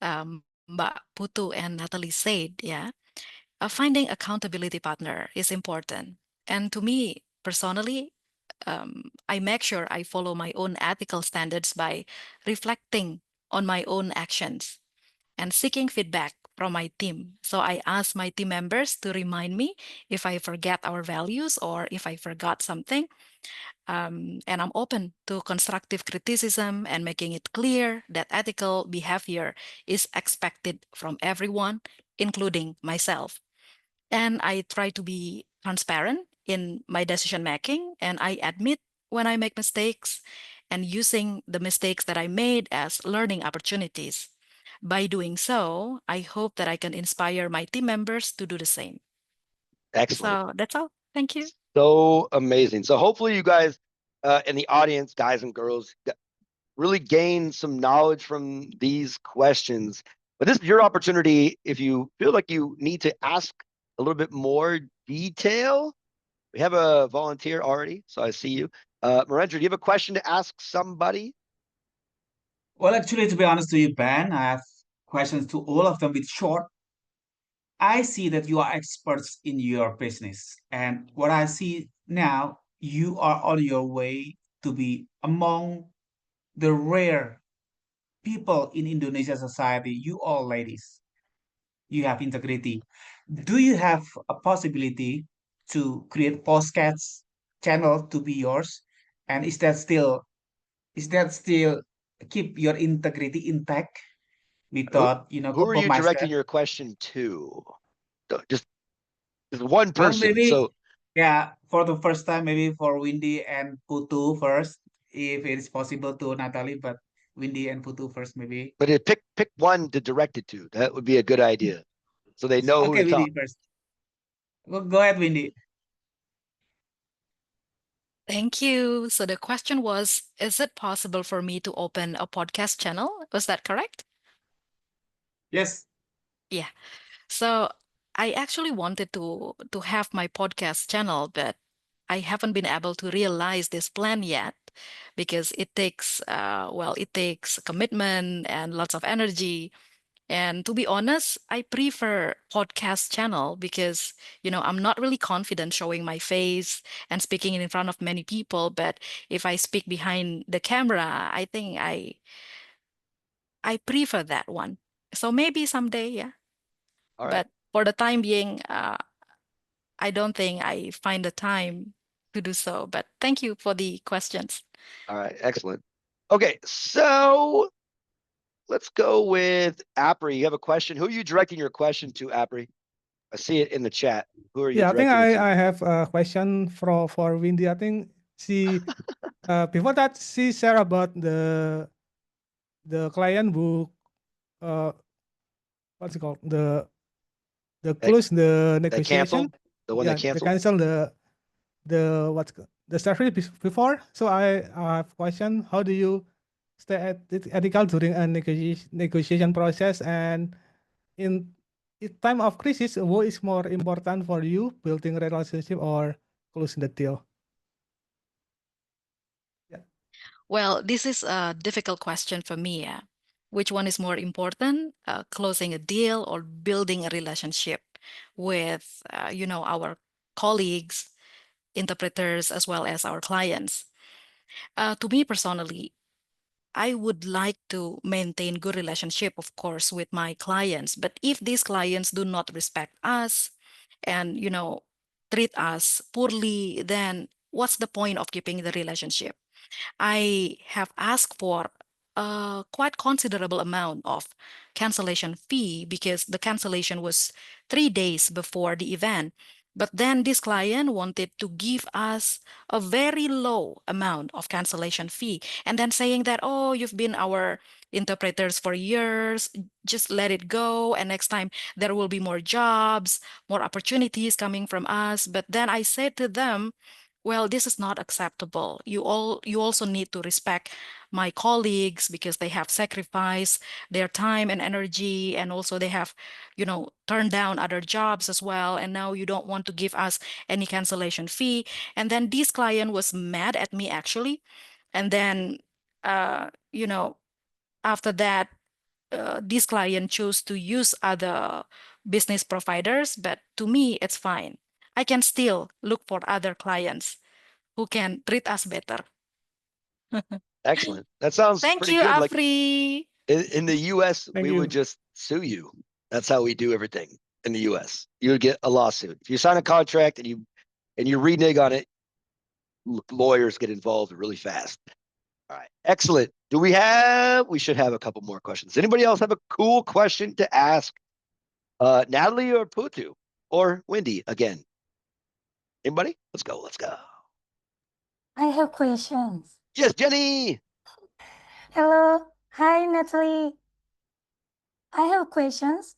Mbak Putu and Natalie said. Yeah, finding accountability partner is important, and to me personally, I make sure I follow my own ethical standards by reflecting on my own actions and seeking feedback from my team. So I ask my team members to remind me if I forget our values or if I forgot something. And I'm open to constructive criticism and making it clear that ethical behavior is expected from everyone, including myself. And I try to be transparent in my decision making, and I admit when I make mistakes and using the mistakes that I made as learning opportunities. By doing so, I hope that I can inspire my team members to do the same. Excellent. So that's all. Thank you. So amazing. So hopefully you guys in the audience, guys and girls, really gain some knowledge from these questions. But this is your opportunity. If you feel like you need to ask a little bit more detail, we have a volunteer already, so I see you. Marendra, do you have a question to ask somebody? Well, actually, to be honest with you, Ben, I have questions to all of them. It's short. I see that you are experts in your business. And what I see now, you are on your way to be among the rare people in Indonesia society. You all ladies, you have integrity. Do you have a possibility to create podcast channel to be yours? And is that still keep your integrity intact without Who are you compromise directing that? your question to? Just one Well, person. maybe, So yeah, for the first time, maybe for Windy and Putu first, if it is possible to Natalie, but Windy and Putu first, maybe. but pick one to direct it to. That would be a good idea, so they know who Okay, to talk. Windy first. Go ahead, Windy. Thank you. So the question was, is it possible for me to open a podcast channel? Was that correct? Yes. Yeah. So I actually wanted to have my podcast channel, but I haven't been able to realize this plan yet because it takes it takes commitment and lots of energy. And to be honest, I prefer podcast channel because, I'm not really confident showing my face and speaking in front of many people. But if I speak behind the camera, I think I prefer that one. So maybe someday, yeah. All right. But for the time being, I don't think I find the time to do so. But thank you for the questions. All right. Excellent. Okay. So let's go with Apri. You have a question. Who are you directing your question to, Apri? I see it in the chat. Who are you Yeah, I think directing it to? I have a question for Windy. I think she before that she shared about the client who what's it called, the close the That negotiation. canceled? The one Yeah, that the canceled? cancel the what's the service before. So I have question. How do you stay ethical during a negotiation process, and in time of crisis, what is more important for you, building relationship or closing the deal? Well, this is a difficult question for me. Yeah. Which one is more important, closing a deal or building a relationship with, our colleagues, interpreters, as well as our clients? To me personally, I would like to maintain good relationship, of course, with my clients. But if these clients do not respect us and, treat us poorly, then what's the point of keeping the relationship? I have asked for a quite considerable amount of cancellation fee because the cancellation was 3 days before the event. But then this client wanted to give us a very low amount of cancellation fee and then saying that, oh, you've been our interpreters for years, just let it go. And next time there will be more jobs, more opportunities coming from us. But then I said to them, well, this is not acceptable. You also need to respect my colleagues because they have sacrificed their time and energy, and also they have, turned down other jobs as well. And now you don't want to give us any cancellation fee. And then this client was mad at me actually. And then, uh, you know, after that, this client chose to use other business providers, but to me, it's fine. I can still look for other clients who can treat us better. Excellent. That sounds Thank pretty you, good. Like Afri. in the US, Thank we you. would just sue you. That's how we do everything in the US. You would get a lawsuit. If you sign a contract and you renege on it, lawyers get involved really fast. All right. Excellent. We should have a couple more questions. Anybody else have a cool question to ask Natalie or Putu or Wendy again? Anybody? Let's go. I have questions. Yes, Jenny. Hello. Hi, Natalie. I have questions.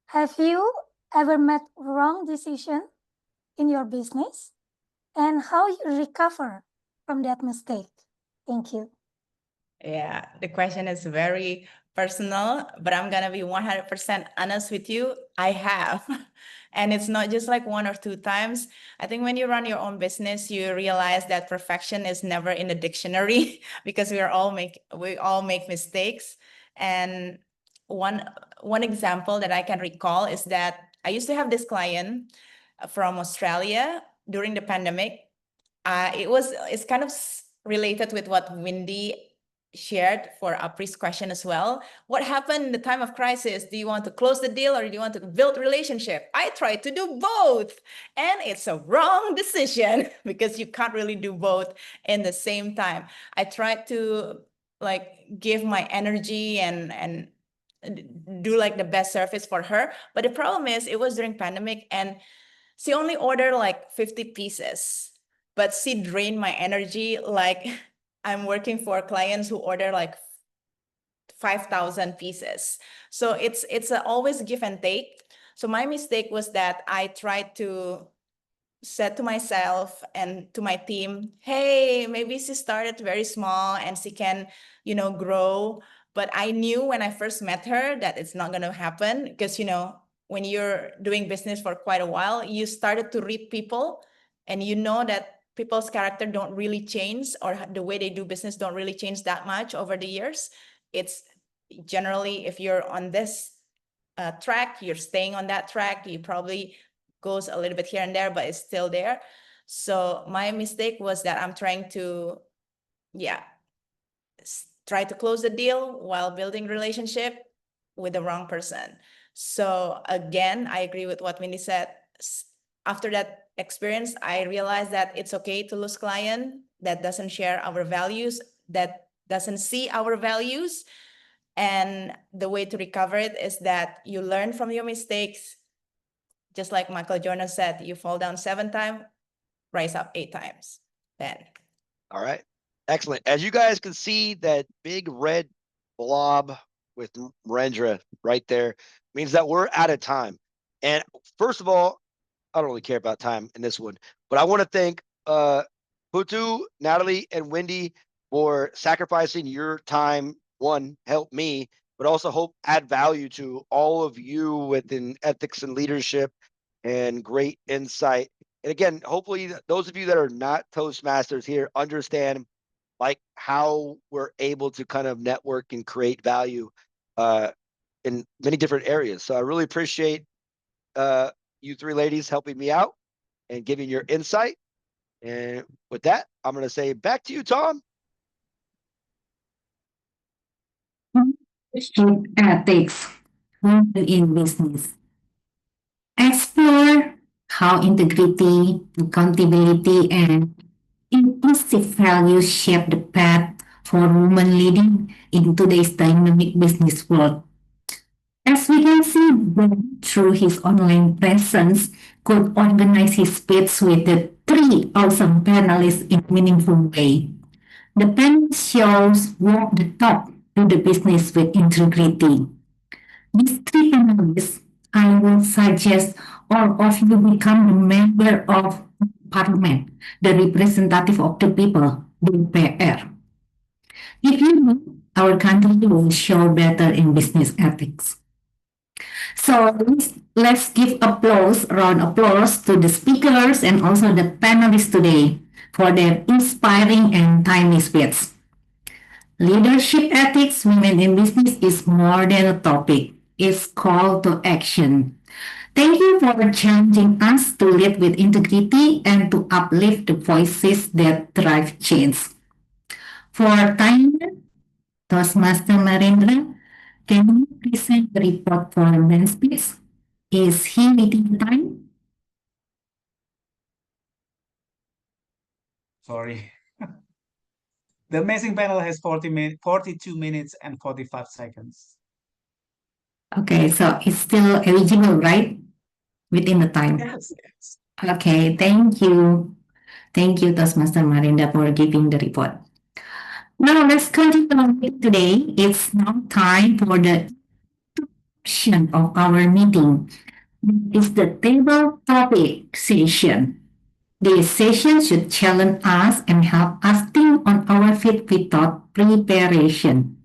Have you ever made wrong decision in your business? And how you recover from that mistake? Thank you. Yeah, the question is very personal, but I'm gonna be 100% honest with you. I have. And it's not just like one or two times. I think when you run your own business, you realize that perfection is never in the dictionary because we all make mistakes. And one example that I can recall is that I used to have this client from Australia during the pandemic. It's kind of related with what Wendy shared for Apri's question as well. What happened in the time of crisis? Do you want to close the deal or do you want to build relationship? I tried to do both, and it's a wrong decision because you can't really do both in the same time. I tried to give my energy and do like the best service for her, but the problem is it was during pandemic and she only ordered like 50 pieces, but she drained my energy. Like I'm working for clients who order like 5,000 pieces. So it's always give and take. So my mistake was that I tried to said to myself and to my team, hey, maybe she started very small and she can, grow. But I knew when I first met her that it's not going to happen because, when you're doing business for quite a while, you started to read people and you know that people's character don't really change or the way they do business don't really change that much over the years. It's generally, if you're on this track, you're staying on that track, you probably goes a little bit here and there, but it's still there. So my mistake was that I'm trying to, try to close the deal while building relationship with the wrong person. So again, I agree with what Wendy said. After that experience, I realized that it's okay to lose client that doesn't share our values, that doesn't see our values. And the way to recover it is that you learn from your mistakes. Just like Michael Jordan said, you fall down 7 times, rise up 8 times. Then. All right. Excellent. As you guys can see, that big red blob with Narendra right there means that we're out of time. And first of all, I don't really care about time in this one, but I want to thank Putu, Natalie, and Wendy for sacrificing your time. One, help me, but also hope add value to all of you within ethics and leadership and great insight. And again, hopefully those of you that are not Toastmasters here understand like how we're able to kind of network and create value in many different areas. So I really appreciate you three ladies helping me out and giving your insight. And with that, I'm going to say back to you, Tom. Ethics in business. Explore how integrity, accountability, and inclusive values shape the path for women leading in today's dynamic business world. As we can see, Ben, through his online presence, could organize his speech with the 3 awesome panelists in a meaningful way. The panel shows walk the talk to the business with integrity. These 3 panelists, I will suggest all of you become a member of Parliament, the representative of the people, DPR. If you do, our country will show better in business ethics. So let's give round applause to the speakers and also the panelists today for their inspiring and timely speeches. Leadership ethics, women in business is more than a topic. It's call to action. Thank you for challenging us to lead with integrity and to uplift the voices that drive change. For timer, Toastmaster Narendra, can you present the report for men's speech? Is he meeting the time? Sorry. The amazing panel has 42 minutes and 45 seconds. Okay, so it's still eligible, right? Within the time. Yes. Okay, thank you. Thank you, Toastmaster Marinda, for giving the report. Now let's continue today. It's now time for the session of our meeting. It's the table topic session. This session should challenge us and help us think on our feet without preparation.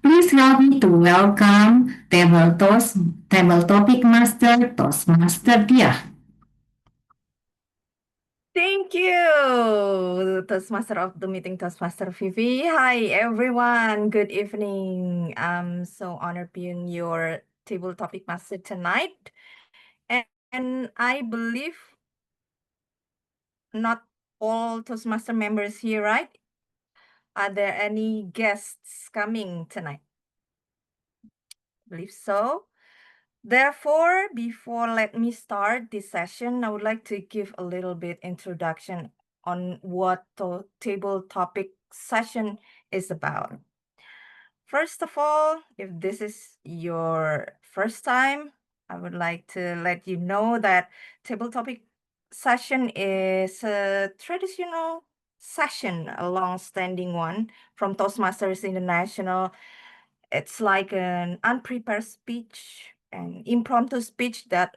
Please help me to welcome table topic master, Toastmaster Dia. Thank you, Toastmaster of the meeting, Toastmaster Vivi. Hi, everyone. Good evening. I'm so honored being your table topic master tonight. And I believe not all Toastmaster members here, right? Are there any guests coming tonight? I believe so. Therefore, before let me start this session, I would like to give a little bit introduction on what the table topic session is about. First of all, if this is your first time, I would like to let you know that table topic session is a traditional session, a long-standing one from Toastmasters International. It's like an unprepared speech, an impromptu speech that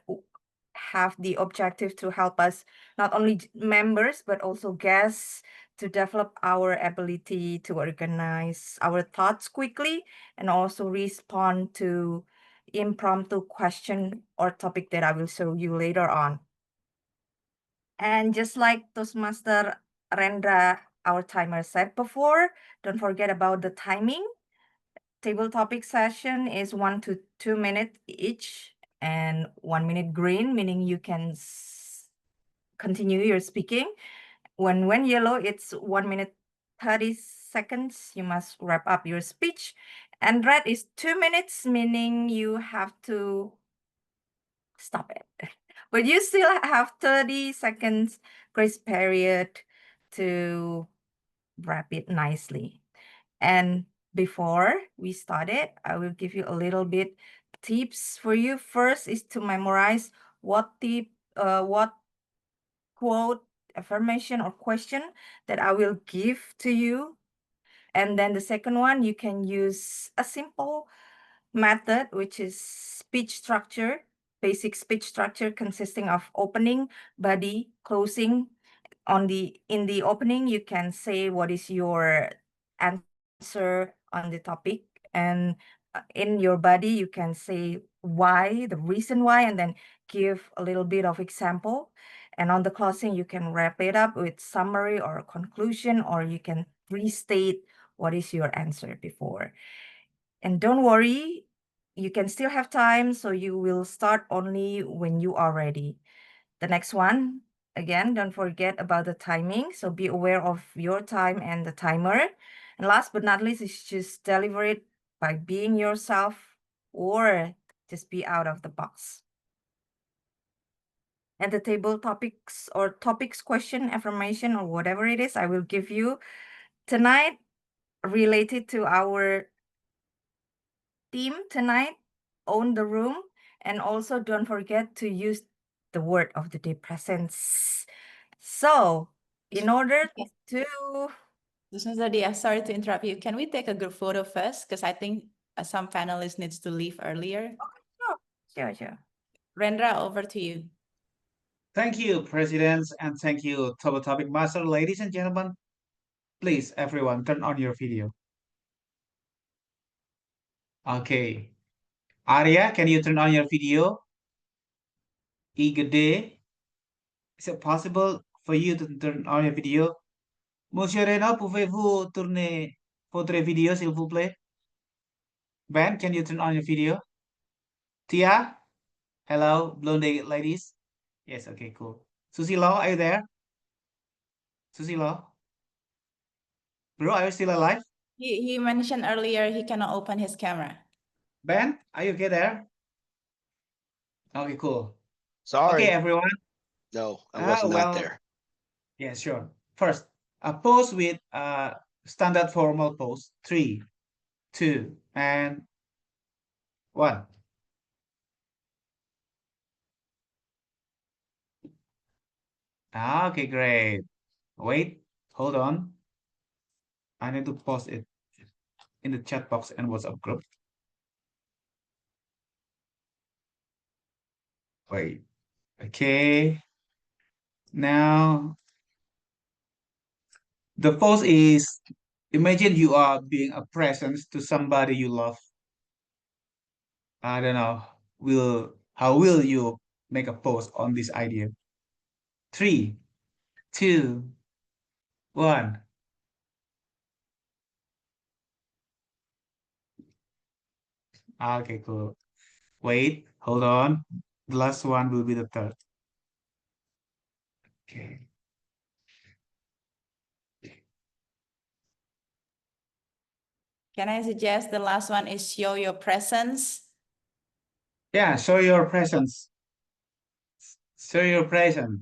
have the objective to help us, not only members, but also guests, to develop our ability to organize our thoughts quickly and also respond to impromptu question or topic that I will show you later on. And just like Toastmaster Rendra, our timer, said before, don't forget about the timing. Table topic session is 1 to 2 minutes each and 1 minute green, meaning you can continue your speaking. When yellow, it's 1 minute 30 seconds. You must wrap up your speech. And red is 2 minutes, meaning you have to stop it. But you still have 30 seconds grace period to wrap it nicely. And before we started, I will give you a little bit tips for you. First is to memorize what quote, affirmation, or question that I will give to you. And then the second one, you can use a simple method, which is speech structure, basic speech structure consisting of opening, body, closing. In the opening, you can say what is your answer on the topic, and in your body, you can say why, the reason why, and then give a little bit of example. And on the closing, you can wrap it up with summary or conclusion, or you can restate what is your answer before. And don't worry, you can still have time, so you will start only when you are ready. The next one, again, don't forget about the timing, so be aware of your time and the timer. And last but not least is just deliver it by being yourself or just be out of the box. And the table topics or topics, question, affirmation, or whatever it is, I will give you tonight related to our theme tonight, own the room. And also don't forget to use the word of the day, presence. So in order to... Toastmaster Dia, sorry to interrupt you. Can we take a group photo first? Because I think some panelists needs to leave earlier. Sure. Rendra, over to you. Thank you, Presidents, and thank you, Topic Master. Ladies and gentlemen, please, everyone, turn on your video. Okay. Arya, can you turn on your video? Igede, is it possible for you to turn on your video? Monsieur Reno, pouvez-vous tourner votre vidéo, s'il vous plaît? Ben, can you turn on your video? Tia? Hello, blonde ladies? Yes, okay, cool. Susie Law, are you there? Susie Law? Bro, are you still alive? He mentioned earlier he cannot open his camera. Ben, are you okay there? Okay, cool. Sorry. Okay, everyone. No, I was not there. Yeah, sure. First, a pose with standard formal pose. 3, 2, and 1. Okay, great. Wait, hold on. I need to post it in the chat box and WhatsApp group. Wait. Okay. Now, the pose is, imagine you are being a presence to somebody you love. I don't know. How will you make a pose on this idea? 3, 2, 1. Okay, cool. Wait, hold on. The last one will be the third. Okay. Can I suggest the last one is show your presence? Yeah, show your presence. Show your presence.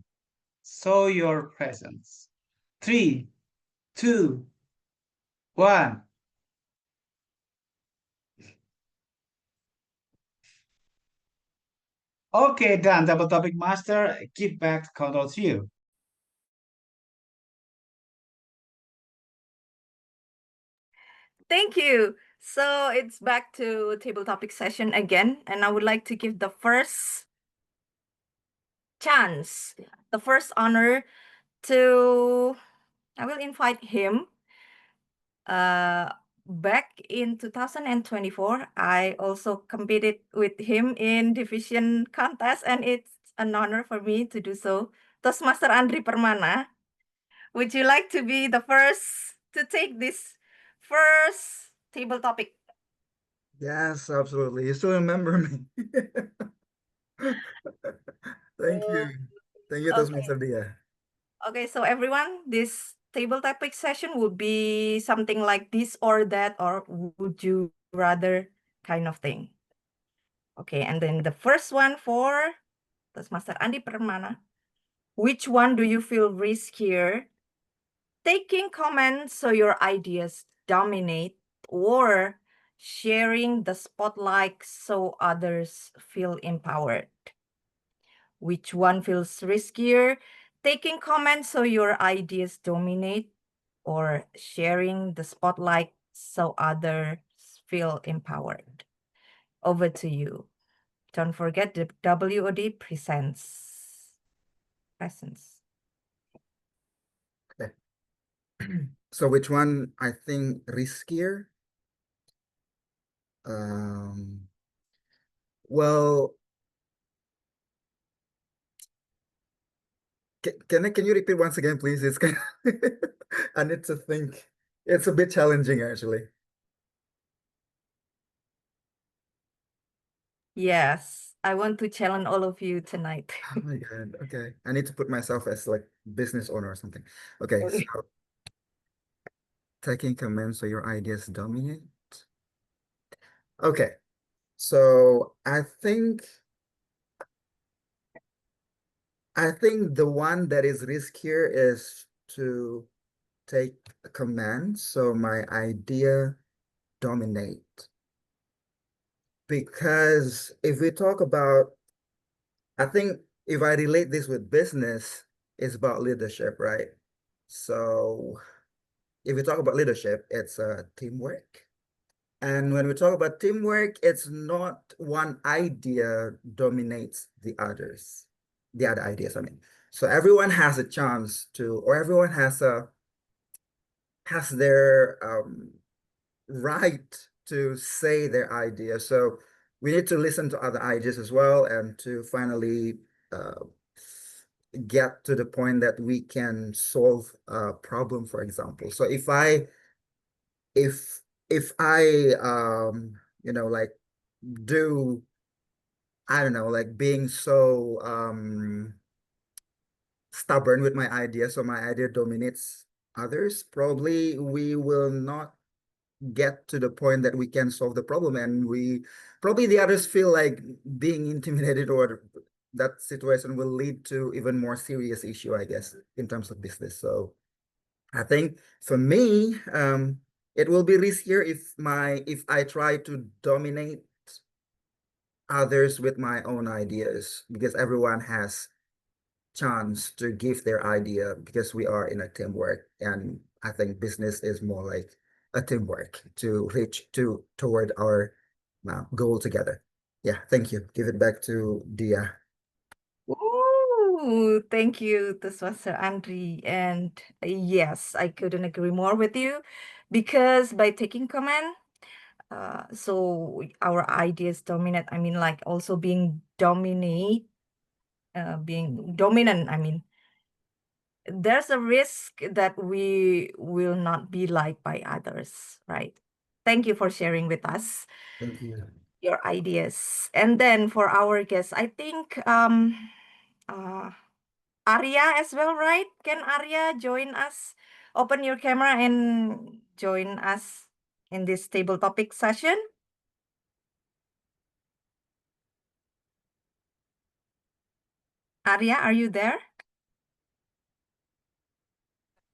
Show your presence. 3, 2, 1. Okay, done. Double topic master. Keep back control to you. Thank you. So it's back to table topic session again, and I would like to give the first chance, the first honor to, I will invite him. Back in 2024, I also competed with him in division contest, and it's an honor for me to do so. Toastmaster Andri Permana, would you like to be the first to take this first table topic? Yes, absolutely. You still remember me. Thank you. Thank you, Okay. Toastmaster Dia. Okay, so everyone, this table topic session would be something like this or that, or would you rather kind of thing. Okay, and then the first one for Toastmaster Andi Permana. Which one do you feel riskier? Taking comments so your ideas dominate, or sharing the spotlight so others feel empowered? Which one feels riskier? Taking comments so your ideas dominate, or sharing the spotlight so others feel empowered? Over to you. Don't forget the WOD presents. Okay. So which one I think riskier? Well, can you repeat once again, please? It's kind of I need to think. It's a bit challenging, actually. Yes, I want to challenge all of you tonight. Oh my God. Okay. I need to put myself as like business owner or something. Okay. So taking comments so your ideas dominate. Okay. So I think the one that is riskier is to take a command so my idea dominate. Because if we talk about, I think if I relate this with business, it's about leadership, right? So if we talk about leadership, it's teamwork. And when we talk about teamwork, it's not one idea dominates the others, the other ideas, I mean. So everyone has a chance to, or everyone has their right to say their idea. So we need to listen to other ideas as well, and to finally get to the point that we can solve a problem, for example. So if I you know, like do, I don't know, like being so stubborn with my idea, so my idea dominates others, probably we will not get to the point that we can solve the problem, and we probably the others feel like being intimidated, or that situation will lead to even more serious issue, I guess, in terms of business. So I think for me, it will be riskier if I try to dominate others with my own ideas, because everyone has chance to give their idea, because we are in a teamwork, and I think business is more like a teamwork to reach toward our goal together. Yeah, thank you. Give it back to Dia. Ooh, thank you, Toastmaster Andri. And yes, I couldn't agree more with you, because by taking command, so our ideas dominate. I mean, like also being dominant. I mean, there's a risk that we will not be liked by others, right? Thank you for sharing with us. Thank you. Your ideas. And then for our guests, I think Arya as well, right? Can Arya join us? Open your camera and join us in this table topic session. Arya, are you there?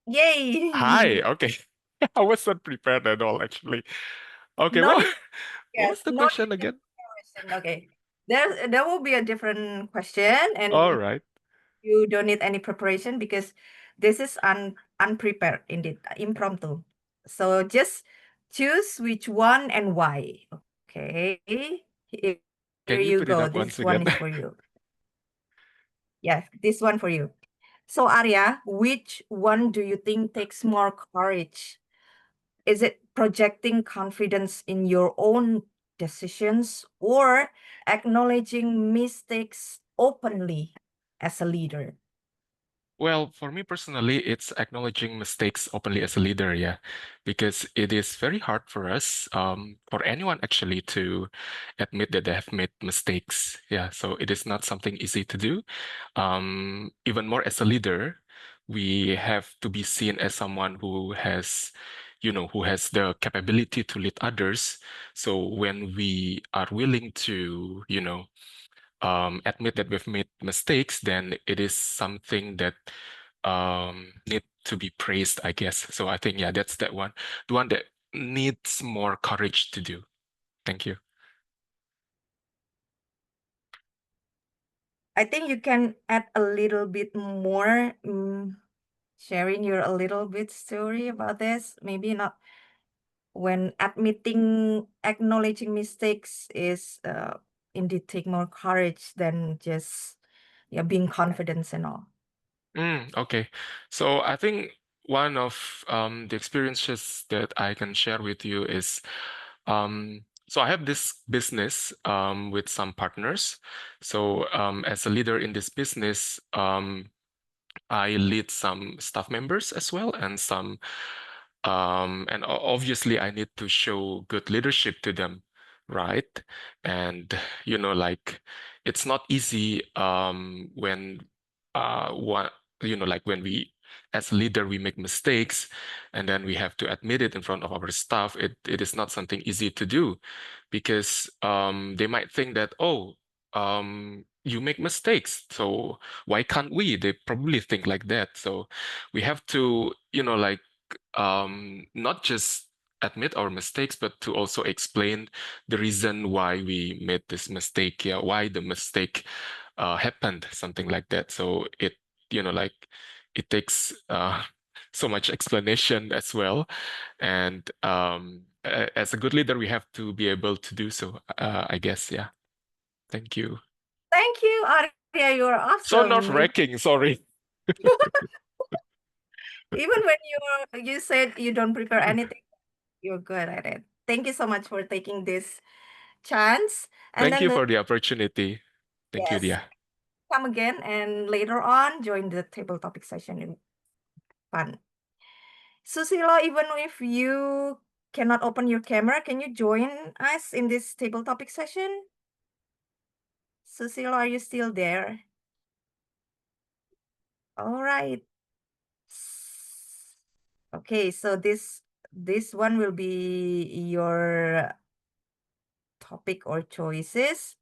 Yay! Hi. Okay. I wasn't prepared at all, actually. Okay. No, What yes, was the no question again? question. Okay. There will be a different question, and All right. you don't need any preparation, because this is unprepared, indeed, impromptu. So just choose which one and why. Okay. Here Can you you put it go. up This once one again? is for you. Yes, this one for you. So Arya, which one do you think takes more courage? Is it projecting confidence in your own decisions or acknowledging mistakes openly as a leader? Well, for me personally, it's acknowledging mistakes openly as a leader, yeah, because it is very hard for us, for anyone actually, to admit that they have made mistakes. Yeah, so it is not something easy to do. Even more as a leader, we have to be seen as someone who has, who has the capability to lead others. So when we are willing to, admit that we've made mistakes, then it is something that need to be praised, I guess. So I think, yeah, that's that one, the one that needs more courage to do. Thank you. I think you can add a little bit more, sharing your a little bit story about this. Maybe not when acknowledging mistakes is indeed take more courage than just being confident and all. Okay. So I think one of the experiences that I can share with you is, so I have this business with some partners. So as a leader in this business, I lead some staff members as well, and obviously I need to show good leadership to them, right? And like, it's not easy when one like, when we as a leader we make mistakes, and then we have to admit it in front of our staff. It is not something easy to do, because they might think that, oh, you make mistakes, so why can't we? They probably think like that. So we have to, like, not just admit our mistakes, but to also explain the reason why we made this mistake, yeah, why the mistake happened, something like that. So it, like, it takes so much explanation as well. And as a good leader, we have to be able to do so, I guess. Yeah. Thank you. Thank you, Arya. You're awesome. So nerve-wracking, sorry. Even when you said you don't prepare anything, you're good at it. Thank you so much for taking this chance. And Thank then you for the opportunity. Thank you, yes, Dia. come again, and later on join the table topic session in fun. Susilo, even if you cannot open your camera, can you join us in this table topic session? Susilo, are you still there? All right. Okay, so this one will be your topic or choices.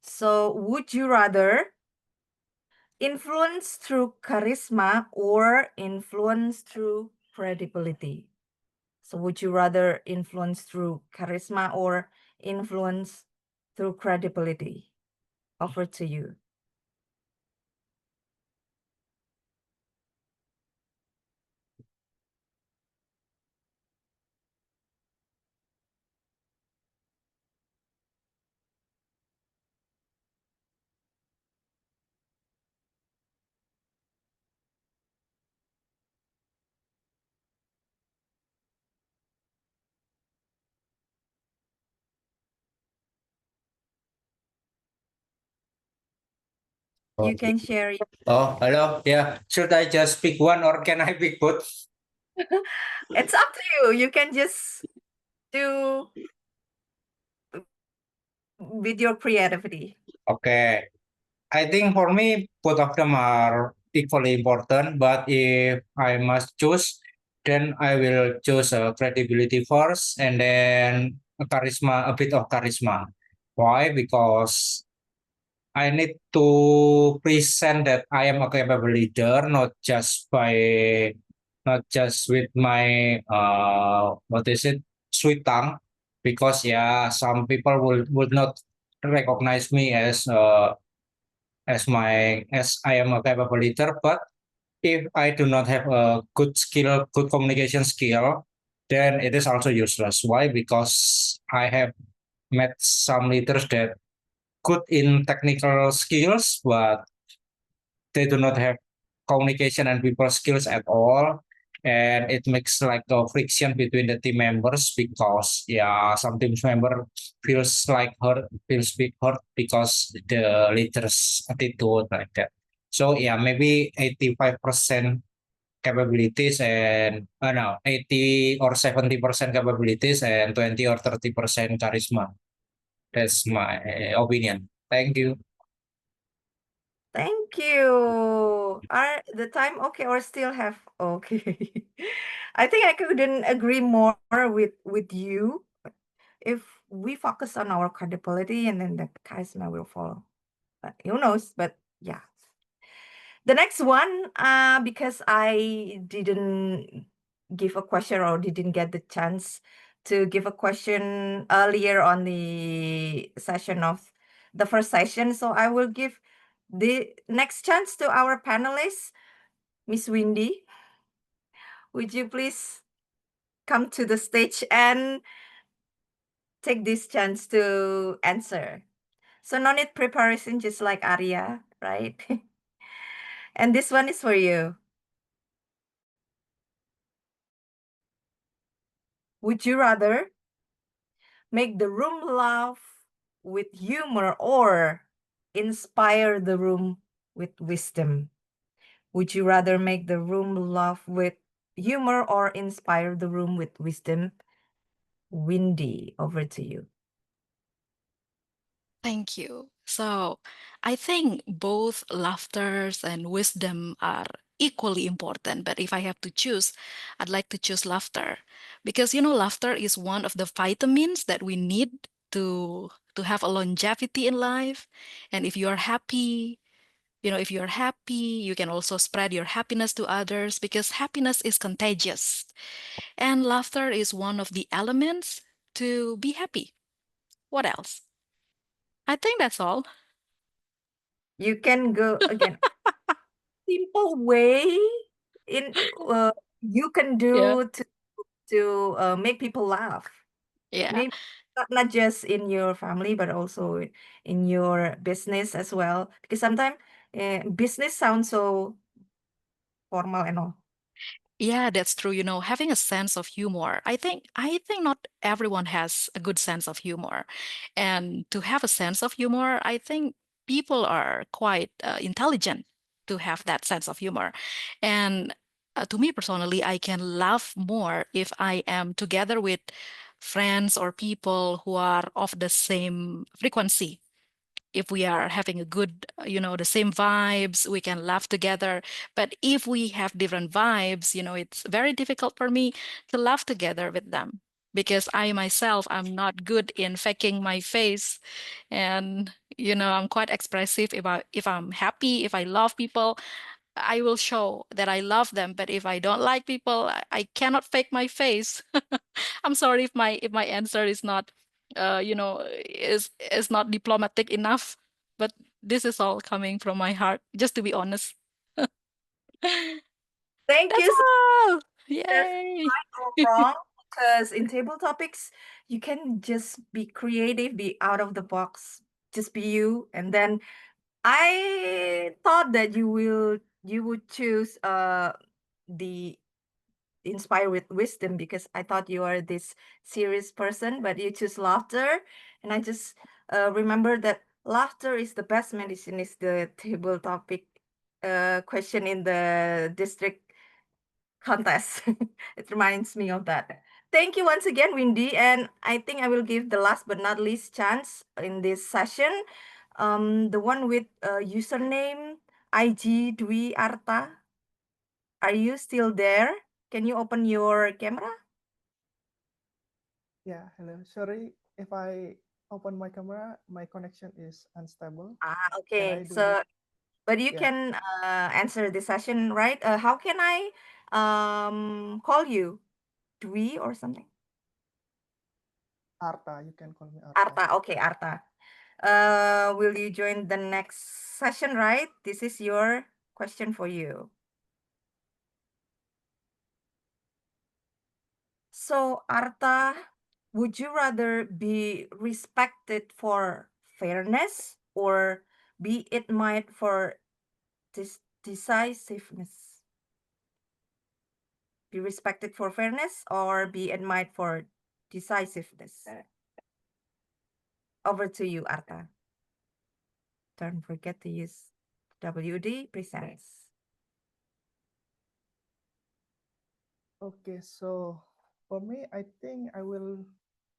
So would you rather influence through charisma or influence through credibility? So would you rather influence through charisma or influence through credibility? Over to you. You can share. Oh, hello. Yeah. Should I just pick one or can I pick both? It's up to you. You can just do with your creativity. Okay. I think for me, both of them are equally important, but if I must choose, then I will choose credibility first and then a bit of charisma. Why? Because I need to present that I am a capable leader, not just with my sweet tongue, because yeah, some people would not recognize me as I am a capable leader. But if I do not have a good communication skill, then it is also useless. Why? Because I have met some leaders that good in technical skills, but they do not have communication and people skills at all. And it makes like a friction between the team members because some team member feels bit hurt because the leader's attitude like that. So maybe 85% capabilities and no 80 or 70% capabilities and 20 or 30% charisma. That's my opinion. Thank you. Thank you. Are the time okay or still have okay? I think I couldn't agree more with you. If we focus on our credibility and then the charisma will follow. But who knows? But yeah. The next one, because I didn't give a question or didn't get the chance to give a question earlier on the session of the first session, so I will give the next chance to our panelists. Miss Windy, would you please come to the stage and take this chance to answer? So no need preparation, just like Arya, right? And this one is for you. Would you rather make the room laugh with humor or inspire the room with wisdom? Would you rather make the room laugh with humor or inspire the room with wisdom? Windy, over to you. Thank you. So I think both laughters and wisdom are equally important. But if I have to choose, I'd like to choose laughter because laughter is one of the vitamins that we need to have a longevity in life. And if you are happy, you can also spread your happiness to others because happiness is contagious. And laughter is one of the elements to be happy. What else? I think that's all. You can go again. Simple way in you can Yeah. do to make people laugh. Yeah. Maybe not just in your family, but also in your business as well. Because sometimes business sounds so formal and all. Yeah, that's true. Having a sense of humor. I think not everyone has a good sense of humor. And to have a sense of humor, I think people are quite intelligent to have that sense of humor. And to me personally, I can laugh more if I am together with friends or people who are of the same frequency. If we are having a good, the same vibes, we can laugh together. But if we have different vibes, it's very difficult for me to laugh together with them because I myself, I'm not good in faking my face. And, I'm quite expressive about if I'm happy, if I love people, I will show that I love them. But if I don't like people, I cannot fake my face. I'm sorry if my answer is not is not diplomatic enough, but this is all coming from my heart, just to be honest. Thank That's you so all. much. There's Yay. right or wrong because in table topics you can just be creative, be out of the box, just be you. And then I thought that you would choose the inspire with wisdom because I thought you are this serious person, but you choose laughter. And I just remember that laughter is the best medicine is the table topic question in the district contest. It reminds me of that. Thank you once again, Windy. And I think I will give the last but not least chance in this session. The one with username IG Dwi Arta. Are you still there? Can you open your camera? Yeah, hello. Sorry if I open my camera, my connection is unstable. Can Okay. I do So, that? but you Yeah, can answer the session, right? How can I call you? Dwi or something? Arta. You can call me Arta. Arta. Okay, Arta. Will you join the next session, right? This is your question for you. So, Arta, would you rather be respected for fairness, or be admired for decisiveness? Be respected for fairness or be admired for decisiveness? Over to you, Arta. Don't forget to use WD presents. Okay, so for me, I think I will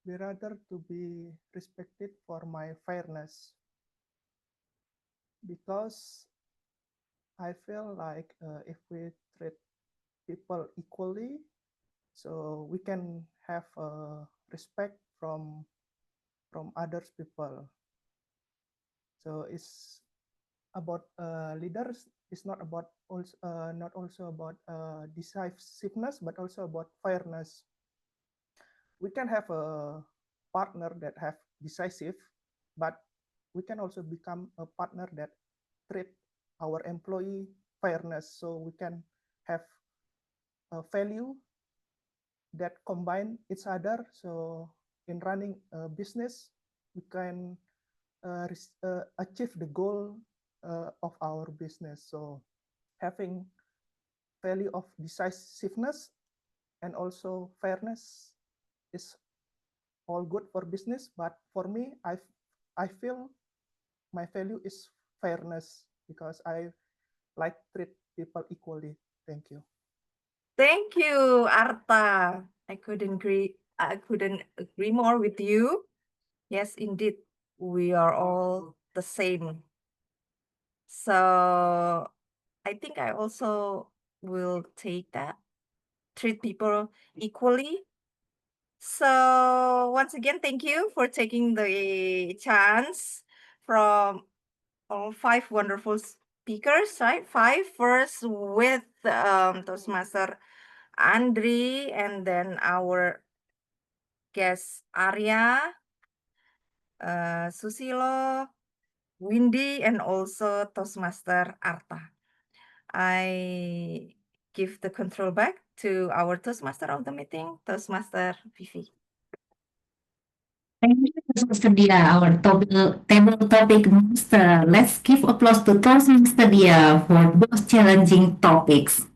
be rather to be respected for my fairness, because I feel like if we treat people equally, so we can have respect from others people. So it's about leaders. It's not about also not also about decisiveness, but also about fairness. We can have a partner that have decisive, but we can also become a partner that treat our employee fairness. So we can have a value that combine each other. So in running a business, we can achieve the goal of our business. So having value of decisiveness and also fairness is all good for business. But for me, I feel my value is fairness, because I like treat people equally. Thank you. Thank you, Arta. I couldn't agree more with you. Yes, indeed, we are all the same. So I think I also will take that. Treat people equally. So once again, thank you for taking the chance from all 5 wonderful speakers, right? 5 first with Toastmaster Andri, and then our guest Arya, Susilo, Windy, and also Toastmaster Arta. I give the control back to our Toastmaster of the meeting, Toastmaster Vivi. Thank you, Toastmaster Dia, our table topic master. Let's give applause to Toastmaster Dia for those challenging topics.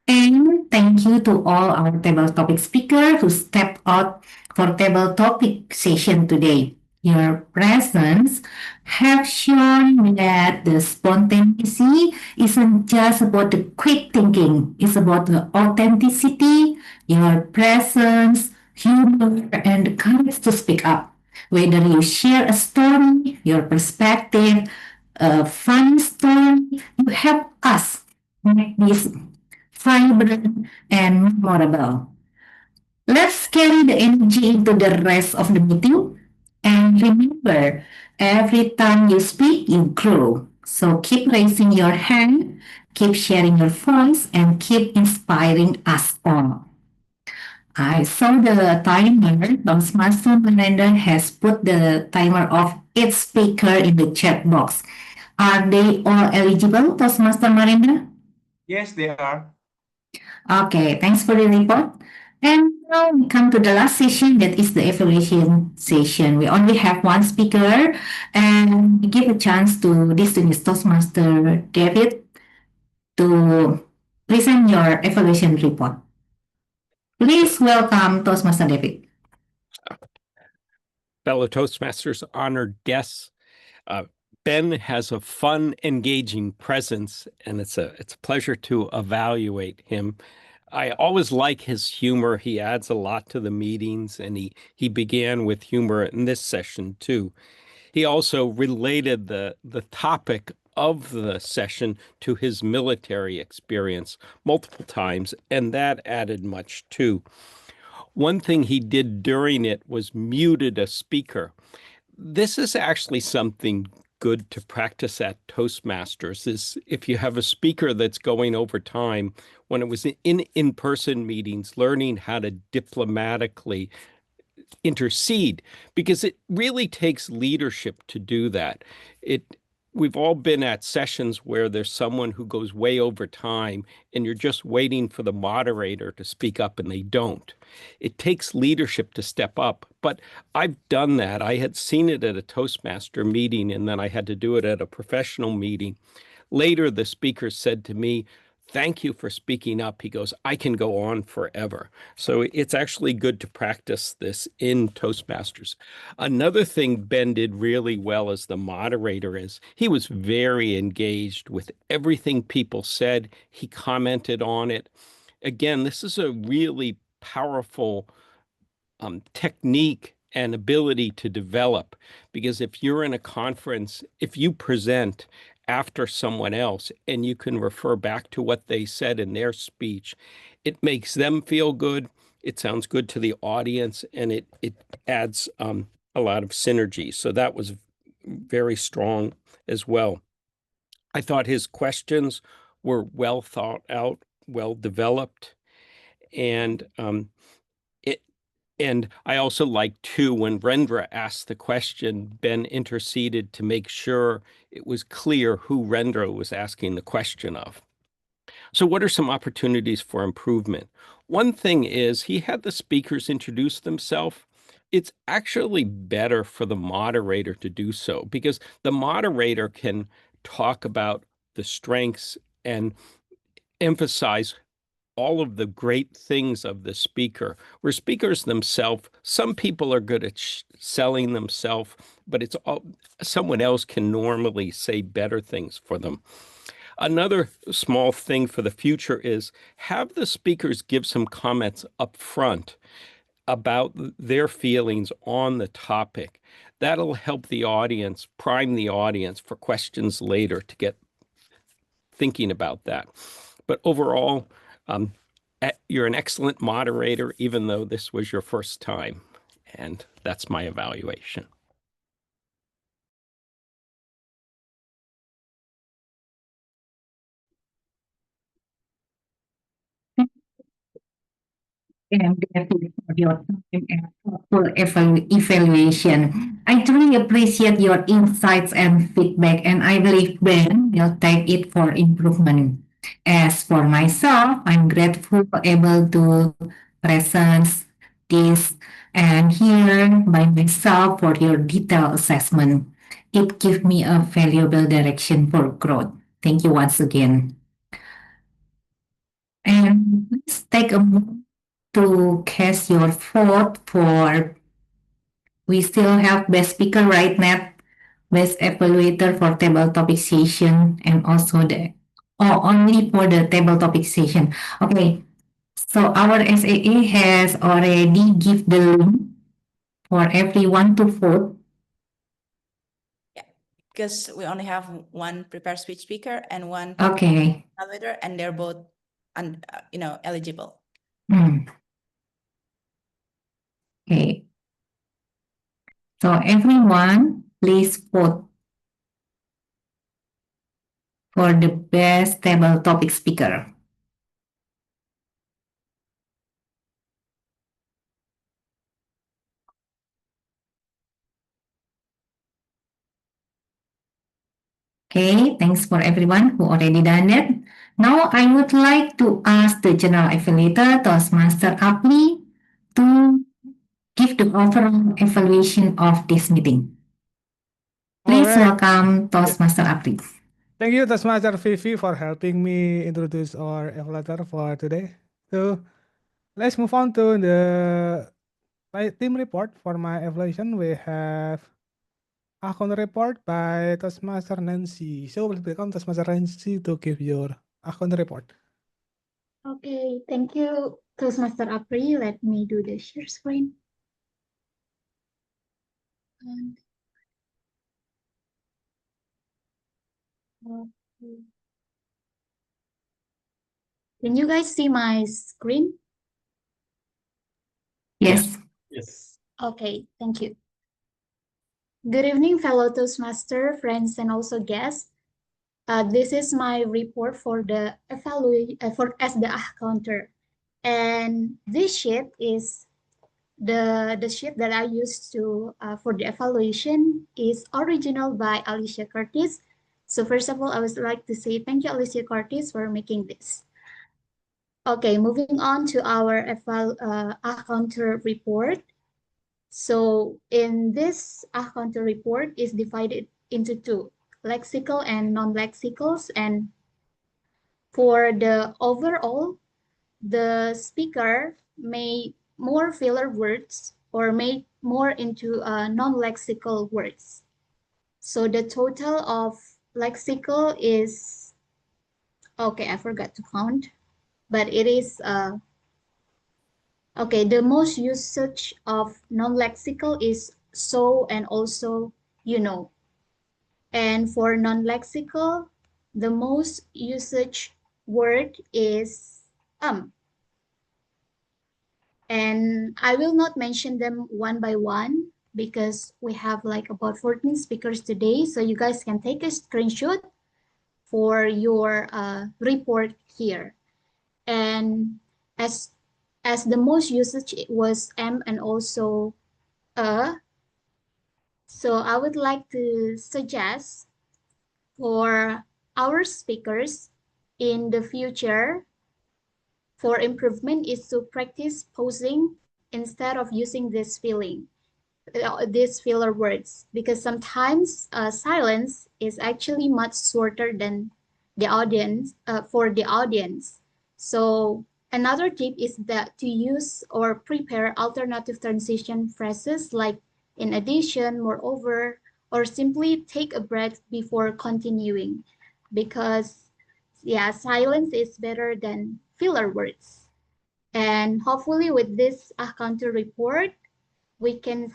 And thank you to all our table topic speakers who stepped out for table topic session today. Your presence have shown that the spontaneity isn't just about the quick thinking. It's about the authenticity, your presence, humor, and the courage to speak up. Whether you share a story, your perspective, a funny story, you help us make this vibrant, and memorable. Let's carry the energy into the rest of the meeting. And remember, every time you speak, you grow. So keep raising your hand, keep sharing your voice, and keep inspiring us all. I saw the timer. Toastmaster Miranda has put the timer of each speaker in the chat box. Are they all eligible, Toastmaster Miranda? Yes, they are. Okay, thanks for the report. And now we come to the last session, that is the evaluation session. We only have one speaker, and we give a chance to distinguished Toastmaster David to present your evaluation report. Please welcome Toastmaster David. Fellow Toastmasters, honored guests, Ben has a fun, engaging presence, and it's a pleasure to evaluate him. I always like his humor. He adds a lot to the meetings, and he began with humor in this session too. He also related the topic of the session to his military experience multiple times, and that added much too. One thing he did during it was muted a speaker. This is actually something good to practice at Toastmasters, is if you have a speaker that's going over time, when it was in-person meetings, learning how to diplomatically intercede, because it really takes leadership to do that. we've all been at sessions where there's someone who goes way over time and you're just waiting for the moderator to speak up and they don't. It takes leadership to step up, but I've done that. I had seen it at a Toastmaster meeting and then I had to do it at a professional meeting. Later, the speaker said to me, "Thank you for speaking up." He goes, "I can go on forever." So it's actually good to practice this in Toastmasters. Another thing Ben did really well as the moderator is he was very engaged with everything people said. He commented on it. Again, this is a really powerful technique and ability to develop, because if you're in a conference, if you present after someone else and you can refer back to what they said in their speech, it makes them feel good, it sounds good to the audience, and it adds a lot of synergy. So that was very strong as well. I thought his questions were well thought out, well developed, and and I also like too, when Rendra asked the question, Ben interceded to make sure it was clear who Rendra was asking the question of. So what are some opportunities for improvement? One thing is he had the speakers introduce themselves. It's actually better for the moderator to do so, because the moderator can talk about the strengths and emphasize all of the great things of the speaker, where speakers themselves, some people are good at selling themselves, but it's all, someone else can normally say better things for them. Another small thing for the future is have the speakers give some comments up front about their feelings on the topic. That'll help the audience, prime the audience for questions later to get thinking about that. But overall, you're an excellent moderator, even though this was your first time. And that's my evaluation. I'm grateful for your time and thoughtful evaluation. I truly appreciate your insights and feedback, and I believe Ben will take it for improvement. As for myself, I'm grateful able to present this and hear by myself for your detailed assessment. It gives me a valuable direction for growth. Thank you once again. And let's take a moment to cast your vote for, we still have best speaker, right, Nat? Best evaluator for table topic session and also only for the table topic session. Okay, so our SAA has already give the link for everyone to vote. Yeah, because we only have one prepared speech speaker and one Okay. evaluator, and they're both eligible. Okay. So everyone, please vote for the best table topic speaker. Okay, thanks for everyone who already done it. Now I would like to ask the General Evaluator, Toastmaster Apli, to give the overall evaluation of this meeting. Please welcome Toastmaster Apli. Thank you, Toastmaster Vivi, for helping me introduce our evaluator for today. So let's move on to the team report. For my evaluation, we have account report by Toastmaster Nancy. So please welcome Toastmaster Nancy to give your account report. Okay, thank you, Toastmaster Apri. Let me do the share screen. Can you guys see my screen? Yes. Yes. Okay, thank you. Good evening, fellow Toastmaster friends and also guests. This is my report for the as the counter, and this sheet is the sheet that I used to for the evaluation is original by Alicia Curtis, So first of all, I would like to say thank you, Alicia Cortez, for making this. Okay, moving on to our counter report. So in this counter report is divided into two, lexical and non-lexicals. And for the overall, the speaker may more filler words or make more into non-lexical words. So the total of lexical is, okay, I forgot to count, but it is, okay, the most usage of non-lexical is so and also, you know. And for non-lexical, the most usage word is And I will not mention them one by one because we have like about 14 speakers today. So you guys can take a screenshot for your report here. And as the most usage it was M and also so I would like to suggest for our speakers in the future for improvement is to practice posing instead of using this these filler words, because sometimes silence is actually much shorter than the audience for the audience. So another tip is that to use or prepare alternative transition phrases like in addition, moreover, or simply take a breath before continuing, because yeah, silence is better than filler words. And hopefully with this counter report, we can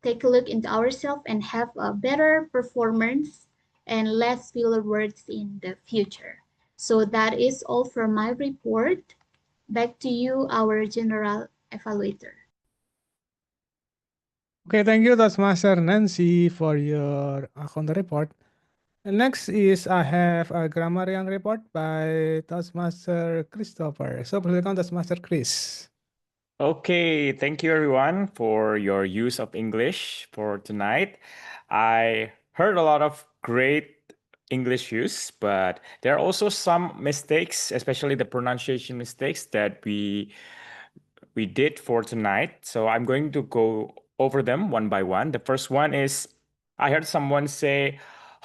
take a look into ourselves and have a better performance and less filler words in the future. So that is all for my report. Back to you, our general evaluator. Okay, thank you, Toastmaster Nancy, for your counter report. And next is I have a grammarian report by Toastmaster Christopher. So please welcome Toastmaster Chris. Okay, thank you everyone for your use of English for tonight. I heard a lot of great English use, but there are also some mistakes, especially the pronunciation mistakes that we did for tonight. So I'm going to go over them one by one. The first one is I heard someone say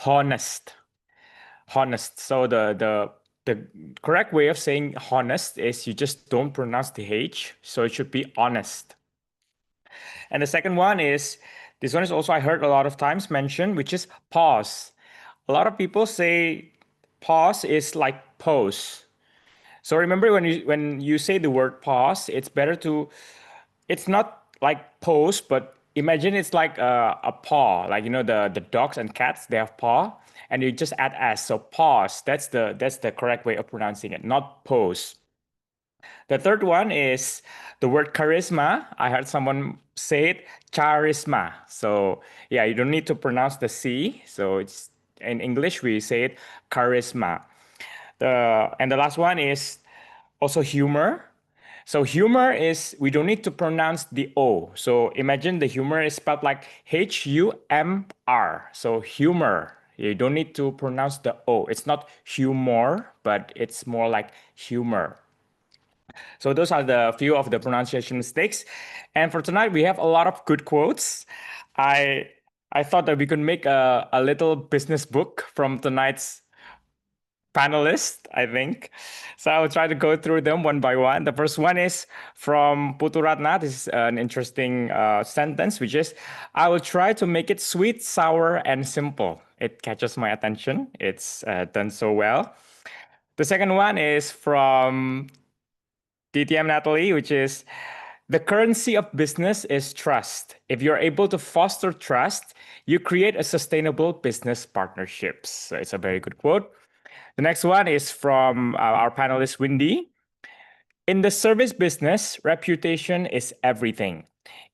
honest. Honest. So the correct way of saying honest is you just don't pronounce the H. So it should be honest. And the second one is this one is also I heard a lot of times mentioned, which is pause. A lot of people say pause is like pose. So remember when you say the word pause, it's better to it's not like pose, but imagine it's like a paw, like you know the dogs and cats, they have paw, and you just add s. So pause. That's the correct way of pronouncing it, not pose. The third one is the word charisma. I heard someone say it charisma. So yeah, you don't need to pronounce the C. So it's in English we say it charisma. And the last one is also humor. So humor is, we don't need to pronounce the O. So imagine the humor is spelled like H-U-M-R. So humor. You don't need to pronounce the O. It's not humor, but it's more like humor. So those are the few of the pronunciation mistakes. And for tonight, we have a lot of good quotes. I thought that we could make a little business book from tonight's panelists, I think. So I'll try to go through them one by one. The first one is from Puturatna. This is an interesting sentence, which is, I will try to make it sweet, sour, and simple. It catches my attention. It's done so well. The second one is from DTM Natalie, which is, the currency of business is trust. If you're able to foster trust, you create a sustainable business partnerships. So it's a very good quote. The next one is from our panelist, Windy. In the service business, reputation is everything.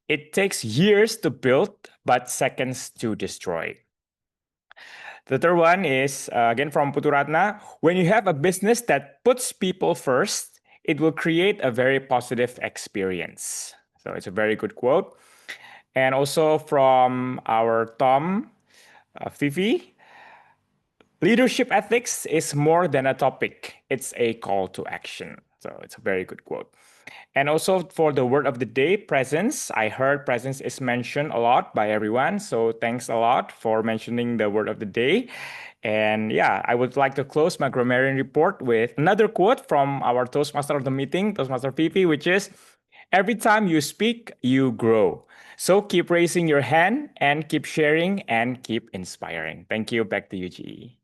It takes years to build, but seconds to destroy. The third one is, again, from Puturatna. When you have a business that puts people first, it will create a very positive experience. So it's a very good quote. And also from our Tom, Fifi. Leadership ethics is more than a topic, it's a call to action. So it's a very good quote. And also for the word of the day, presence. I heard presence is mentioned a lot by everyone. So thanks a lot for mentioning the word of the day. And yeah, I would like to close my grammarian report with another quote from our Toastmaster of the meeting, Toastmaster Fifi, which is, every time you speak, you grow. So keep raising your hand and keep sharing and keep inspiring. Thank you. Back to you, GE.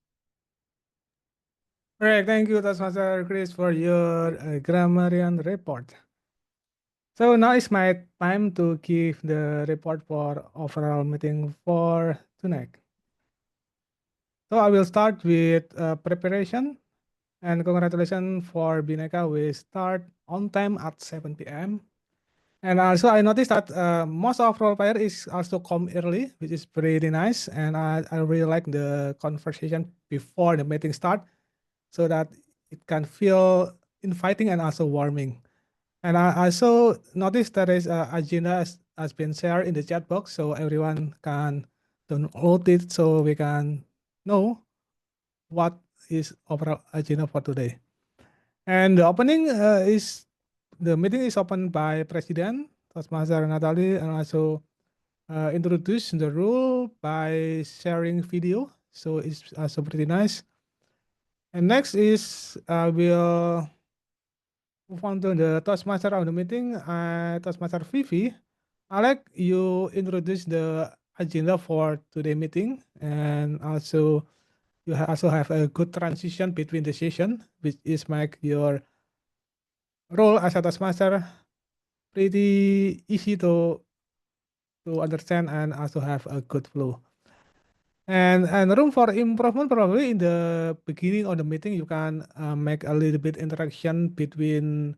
Great, thank you, Toastmaster Chris, for your grammarian report. So now it's my time to give the report for overall meeting for tonight. So I will start with preparation, and congratulations for Bhinneka. We start on time at 7 p.m. And also I noticed that most of role player is also come early, which is pretty nice. And I really like the conversation before the meeting start, so that it can feel inviting and also warming. And I also noticed that is agenda has been shared in the chat box, so everyone can download it, so we can know what is overall agenda for today. And the opening is the meeting is opened by President Toastmaster Natalie, and also introduce the rule by sharing video. So it's also pretty nice. And next is we'll move on to the Toastmaster of the meeting, Toastmaster Vivi. Alex, you introduce the agenda for today meeting, and also you also have a good transition between the session, which is make your role as a Toastmaster pretty easy to understand and also have a good flow. And room for improvement, probably in the beginning of the meeting, you can make a little bit interaction between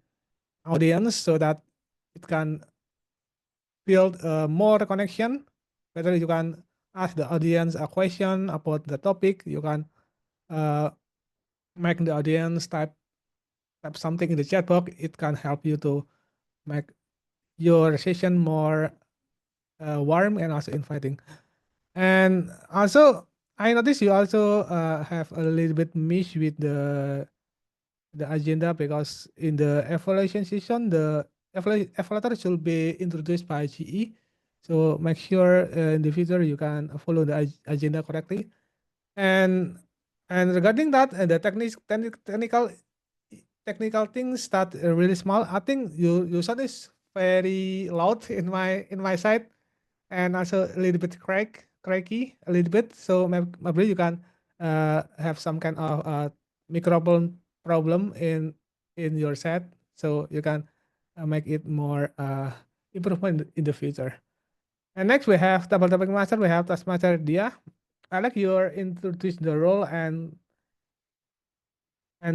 audience, so that it can build more connection. Whether you can ask the audience a question about the topic, you can make the audience type something in the chat box. It can help you to make your session more warm and also inviting. And also, I noticed you also have a little bit miss with the agenda, because in the evaluation session, the evaluator should be introduced by GE. So make sure in the future you can follow the agenda correctly. And regarding that, the technical things that are really small. I think your sound is very loud in my side, and also a little bit cracky a little bit. So maybe you can have some kind of microphone problem in your set, so you can make it more improvement in the future. And next we have double topic master. We have Taskmaster Dia. I like your introduce the role and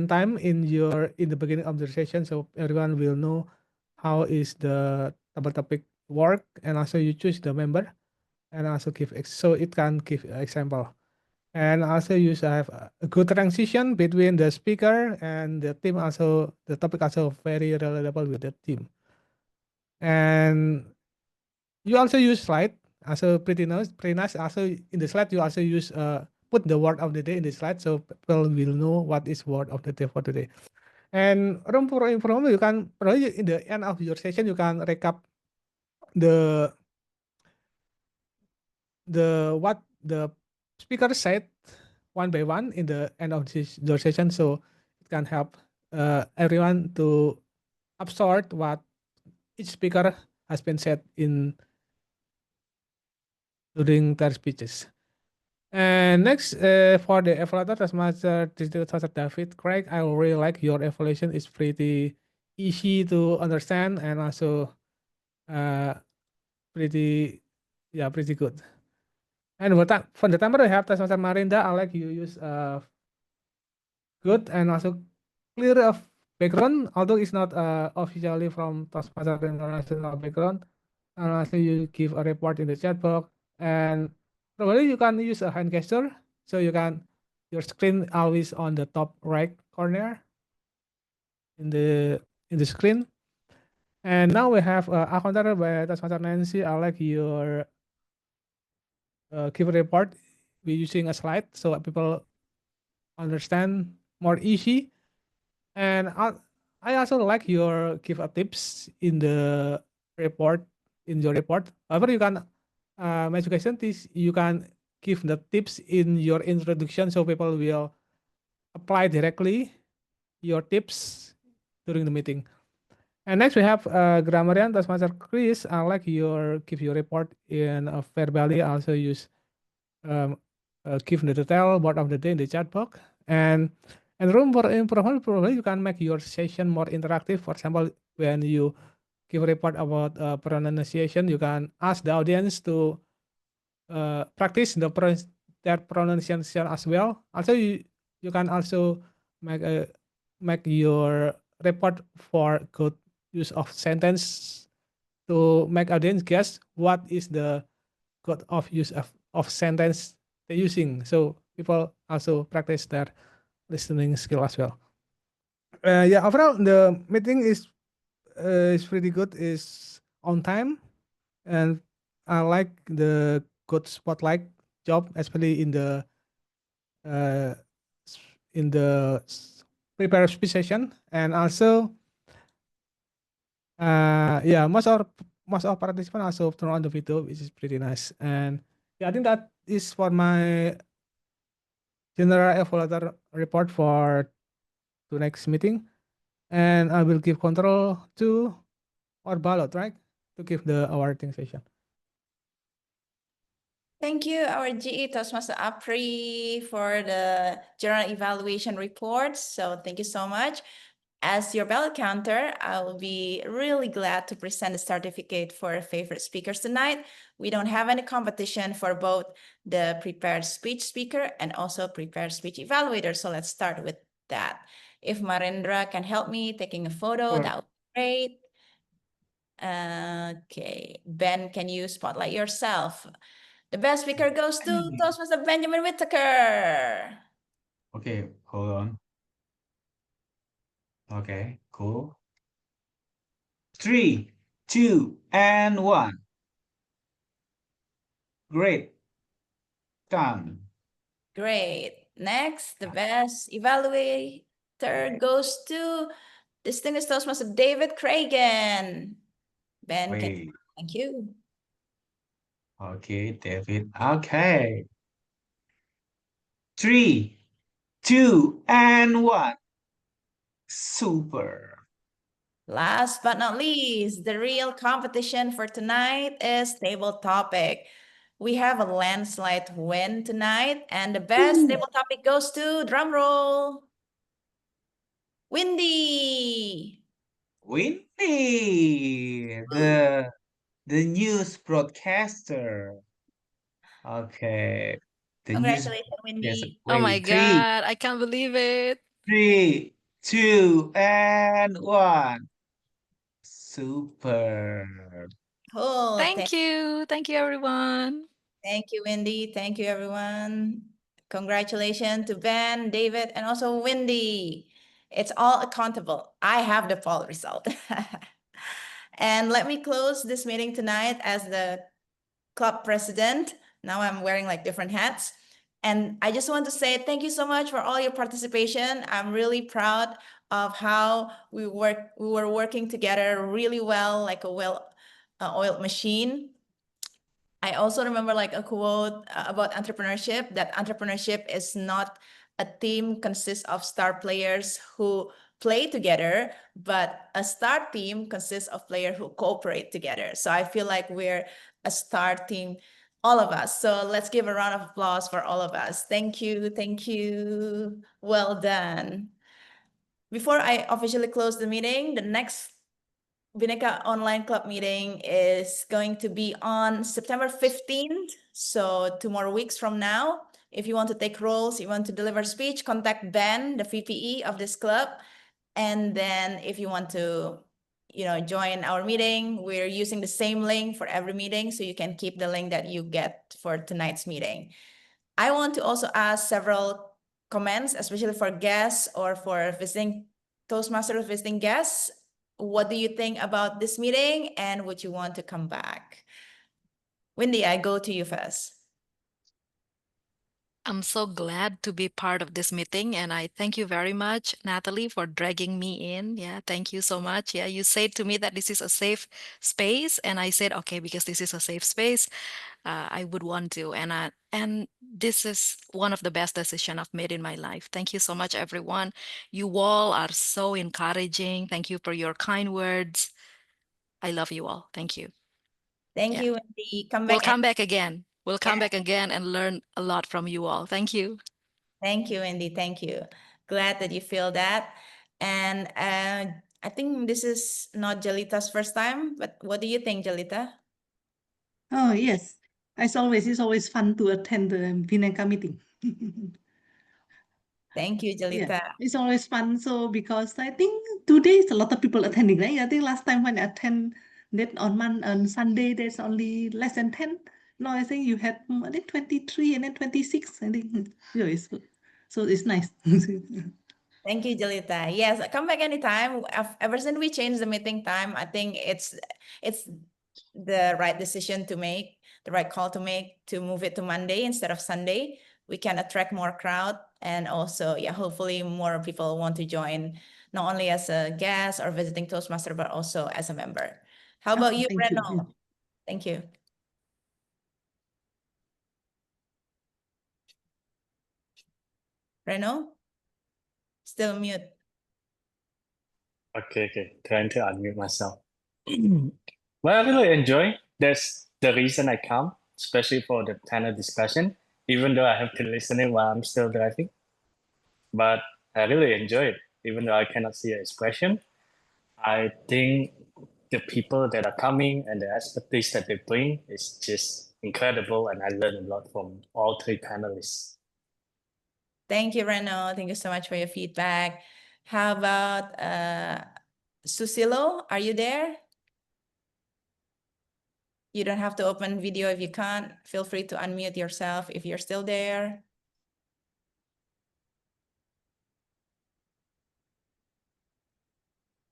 time in the beginning of the session, so everyone will know how is the double topic work, and also you choose the member, and also give so it can give example. And also you should have a good transition between the speaker and the team. Also the topic also very relatable with the team. And you also use slide, also pretty nice. Also in the slide you also use put the word of the day in the slide, so people will know what is word of the day for today. And room for improvement, you can probably in the end of your session you can recap the what the speaker said one by one in the end of your session, so it can help everyone to absorb what each speaker has been said in during their speeches. And next, for the evaluator, Taskmaster David Craig, I really like your evaluation. It's pretty easy to understand, and also pretty good. And for the timer, we have Taskmaster Marinda. I like you use good and also clear of background, although it's not officially from Toastmaster International background. And also you give a report in the chat box, and probably you can use a hand gesture, so you can your screen always on the top right corner in the screen. And now we have a counter by Toastmaster Nancy. I like your give a report. We're using a slide, so people understand more easy. And I also like your give a tips in the report, in your report. However, you can my suggestion is you can give the tips in your introduction so people will apply directly your tips during the meeting. And next we have grammarian Toastmaster Chris. I like your give your report in verbally. I also use give the detail word of the day in the chat box. And room for improvement, probably you can make your session more interactive. For example, when you give a report about pronunciation, you can ask the audience to practice their pronunciation as well. Also, you can also make your report for good use of sentence to make audience guess what is the good of use of sentence they're using. So people also practice their listening skill as well. Yeah, overall the meeting is pretty good. Is on time, and I like the good spotlight job, especially uh, in the prepare speech session, and also yeah, most of participants also turn on the video, which is pretty nice. And yeah, I think that is for my general evaluator report for the next meeting. And I will give control to our ballot, right? To give the awarding session. Thank you, our GE Toastmaster Apri, for the general evaluation report. So thank you so much. As your ballot counter, I will be really glad to present the certificate for favorite speakers tonight. We don't have any competition for both the prepared speech speaker and also prepared speech evaluator. So let's start with that. If Marendra can help me taking a photo, Sure. that would be great. Okay, Ben, can you spotlight yourself? The best speaker goes to Toastmaster Benjamin Whittaker. Okay, hold on. Okay, cool. 3, 2, and 1. Great. Done. Great. Next, the best evaluator goes to distinguished Toastmaster David Cragen. Ben, thank you. Okay, David. Okay. 3, 2, and 1. Super. Last but not least, the real competition for tonight is table topic. We have a landslide win tonight, and the best table topic goes to drum roll. Windy. Windy, the news broadcaster. Okay. The news Congratulations, broadcaster. Windy. Oh my Wait, 3, God, I can't believe it. 3, 2, and 1. Super. Cool. Thank you. Thank you, everyone. Thank you, Wendy. Thank you, everyone. Congratulations to Ben, David, and also Wendy. It's all accountable. I have the poll result. And let me close this meeting tonight as the club president. Now I'm wearing like different hats. And I just want to say thank you so much for all your participation. I'm really proud of how we were working together really well, like a well-oiled machine. I also remember like a quote about entrepreneurship, that entrepreneurship is not a team consists of star players who play together, but a star team consists of players who cooperate together. So I feel like we're a star team, all of us. So let's give a round of applause for all of us. Thank you. Thank you. Well done. Before I officially close the meeting, the next Bhinneka Online Club meeting is going to be on September 15th, so 2 more weeks from now. If you want to take roles, you want to deliver speech, contact Ben, the VPE of this club. And then if you want to, join our meeting, we're using the same link for every meeting, so you can keep the link that you get for tonight's meeting. I want to also ask several comments, especially for guests or for visiting Toastmasters visiting guests. What do you think about this meeting, and would you want to come back? Wendy, I go to you first. I'm so glad to be part of this meeting, and I thank you very much, Natalie, for dragging me in. Yeah, thank you so much. Yeah, you said to me that this is a safe space, and I said, okay, because this is a safe space, I would want to. And this is one of the best decisions I've made in my life. Thank you so much, everyone. You all are so encouraging. Thank you for your kind words. I love you all. Thank you. Thank Yeah. you, Wendy. Come We'll back. come back again. We'll come Yeah. back again and learn a lot from you all. Thank you. Thank you, Wendy. Thank you. Glad that you feel that. And I think this is not Jalita's first time, but what do you think, Jalita? Oh, yes. It's always fun to attend the Bhinneka meeting. Thank you, Jalita. Yeah, it's always fun. So because I think today is a lot of people attending, right? I think last time when I attend that on Sunday, there's only less than 10. No, I think you had I think 23 and then 26. I think yeah, it's good. So it's nice. Thank you, Jalita. Yes, come back anytime. Ever since we changed the meeting time, I think it's the right decision to make, the right call to make, to move it to Monday instead of Sunday. We can attract more crowd, and also, yeah, hopefully more people want to join, not only as a guest or visiting Toastmaster, but also as a member. How about you, Thank you. Reno? Thank you. Reno? Still mute. Okay. Trying to unmute myself. Well, I really enjoy. That's the reason I come, especially for the panel discussion, even though I have to listen in while I'm still driving. But I really enjoy it, even though I cannot see your expression. I think the people that are coming and the expertise that they bring is just incredible, and I learned a lot from all three panelists. Thank you, Reno. Thank you so much for your feedback. How about Susilo? Are you there? You don't have to open video if you can't. Feel free to unmute yourself if you're still there.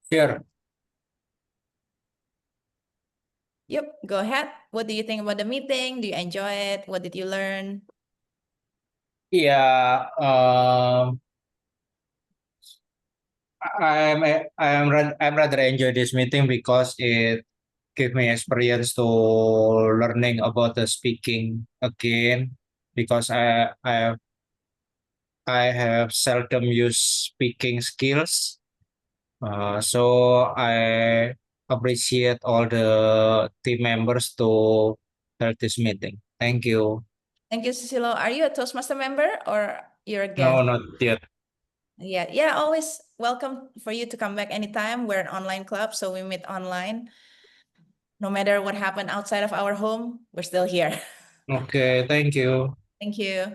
Here. Yep, go ahead. What do you think about the meeting? Do you enjoy it? What did you learn? Yeah, I'm rather enjoy this meeting because it gave me experience to learning about the speaking again, because I have seldom used speaking skills. So I appreciate all the team members to help this meeting. Thank you. Thank you, Susilo. Are you a Toastmaster member or you're a guest? No, not yet. Yeah, always welcome for you to come back anytime. We're an online club, so we meet online. No matter what happened outside of our home, we're still here. Okay, thank you. Thank you.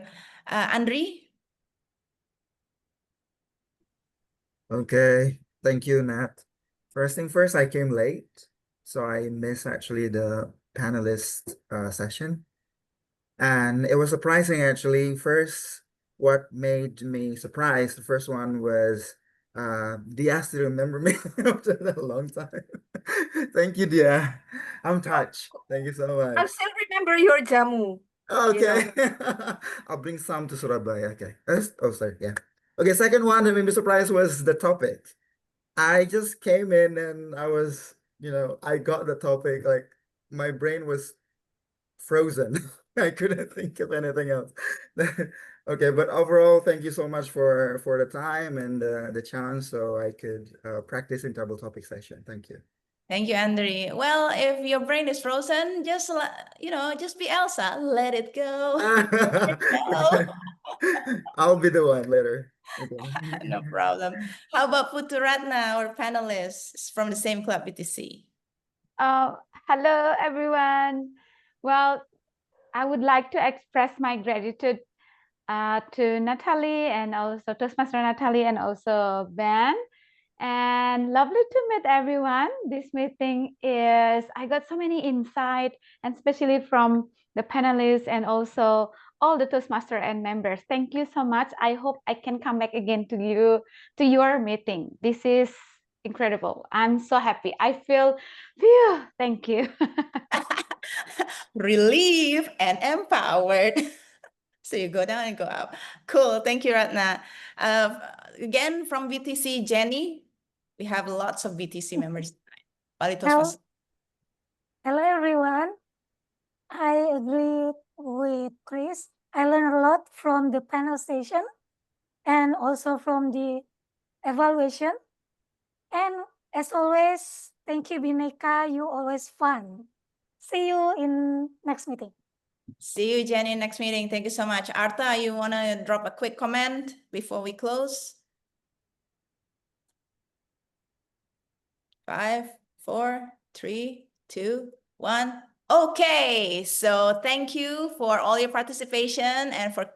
Andri? Okay, thank you, Nat. First thing first, I came late, so I missed actually the panelist session. And it was surprising actually. First, what made me surprised, the first one was Dia still remember me after that long time. Thank you, Dia. I'm touched. Thank you so I much. still remember your jamu. Okay. I'll bring some to Surabaya. Okay. Oh, sorry. Yeah. Okay, second one that made me surprised was the topic. I just came in and I was, I got the topic, like my brain was frozen. I couldn't think of anything else. Okay, but overall, thank you so much for the time and the chance so I could practice in double topic session. Thank you. Thank you, Andre. Well, if your brain is frozen, just just be Elsa. Let it go. Let it go. I'll be the one later. Okay. No problem. How about Puturatna, our panelists from the same club, BTC? Hello, everyone. Well, I would like to express my gratitude to Natalie and also Toastmaster Natalie and also Ben. And lovely to meet everyone. This meeting I got so many insight, and especially from the panelists and also all the Toastmaster and members. Thank you so much. I hope I can come back again to your meeting. This is incredible. I'm so happy. I feel, phew, thank you. Relieved and empowered. So you go down and go up. Cool. Thank you, Ratna. Again, from VTC, Jenny, we have lots of VTC members. Hello, hello everyone. I agree with Chris. I learned a lot from the panel session and also from the evaluation. And as always, thank you, Bhinneka. You always fun. See you in next meeting. See you, Jenny, next meeting. Thank you so much. Arta, you want to drop a quick comment before we close? 5, 4, 3, 2, 1. Okay, so thank you for all your participation and for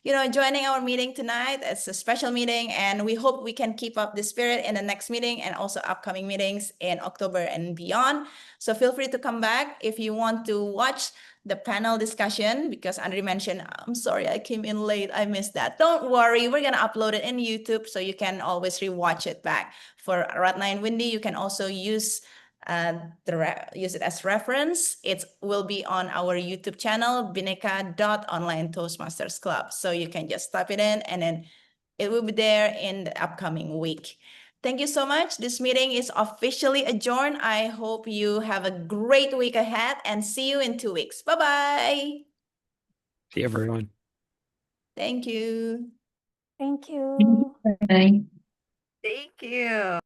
joining our meeting tonight. It's a special meeting, and we hope we can keep up the spirit in the next meeting and also upcoming meetings in October and beyond. So feel free to come back if you want to watch the panel discussion, because Andre mentioned, I'm sorry, I came in late, I missed that. Don't worry, we're gonna upload it in YouTube, so you can always rewatch it back. For Ratna and Windy, you can also use it as reference. It will be on our YouTube channel, Bhinneka.online Toastmasters Club. So you can just type it in and then it will be there in the upcoming week. Thank you so much. This meeting is officially adjourned. I hope you have a great week ahead and see you in 2 weeks. Bye-bye. See everyone. Thank you. Thank you. Bye. Thank you.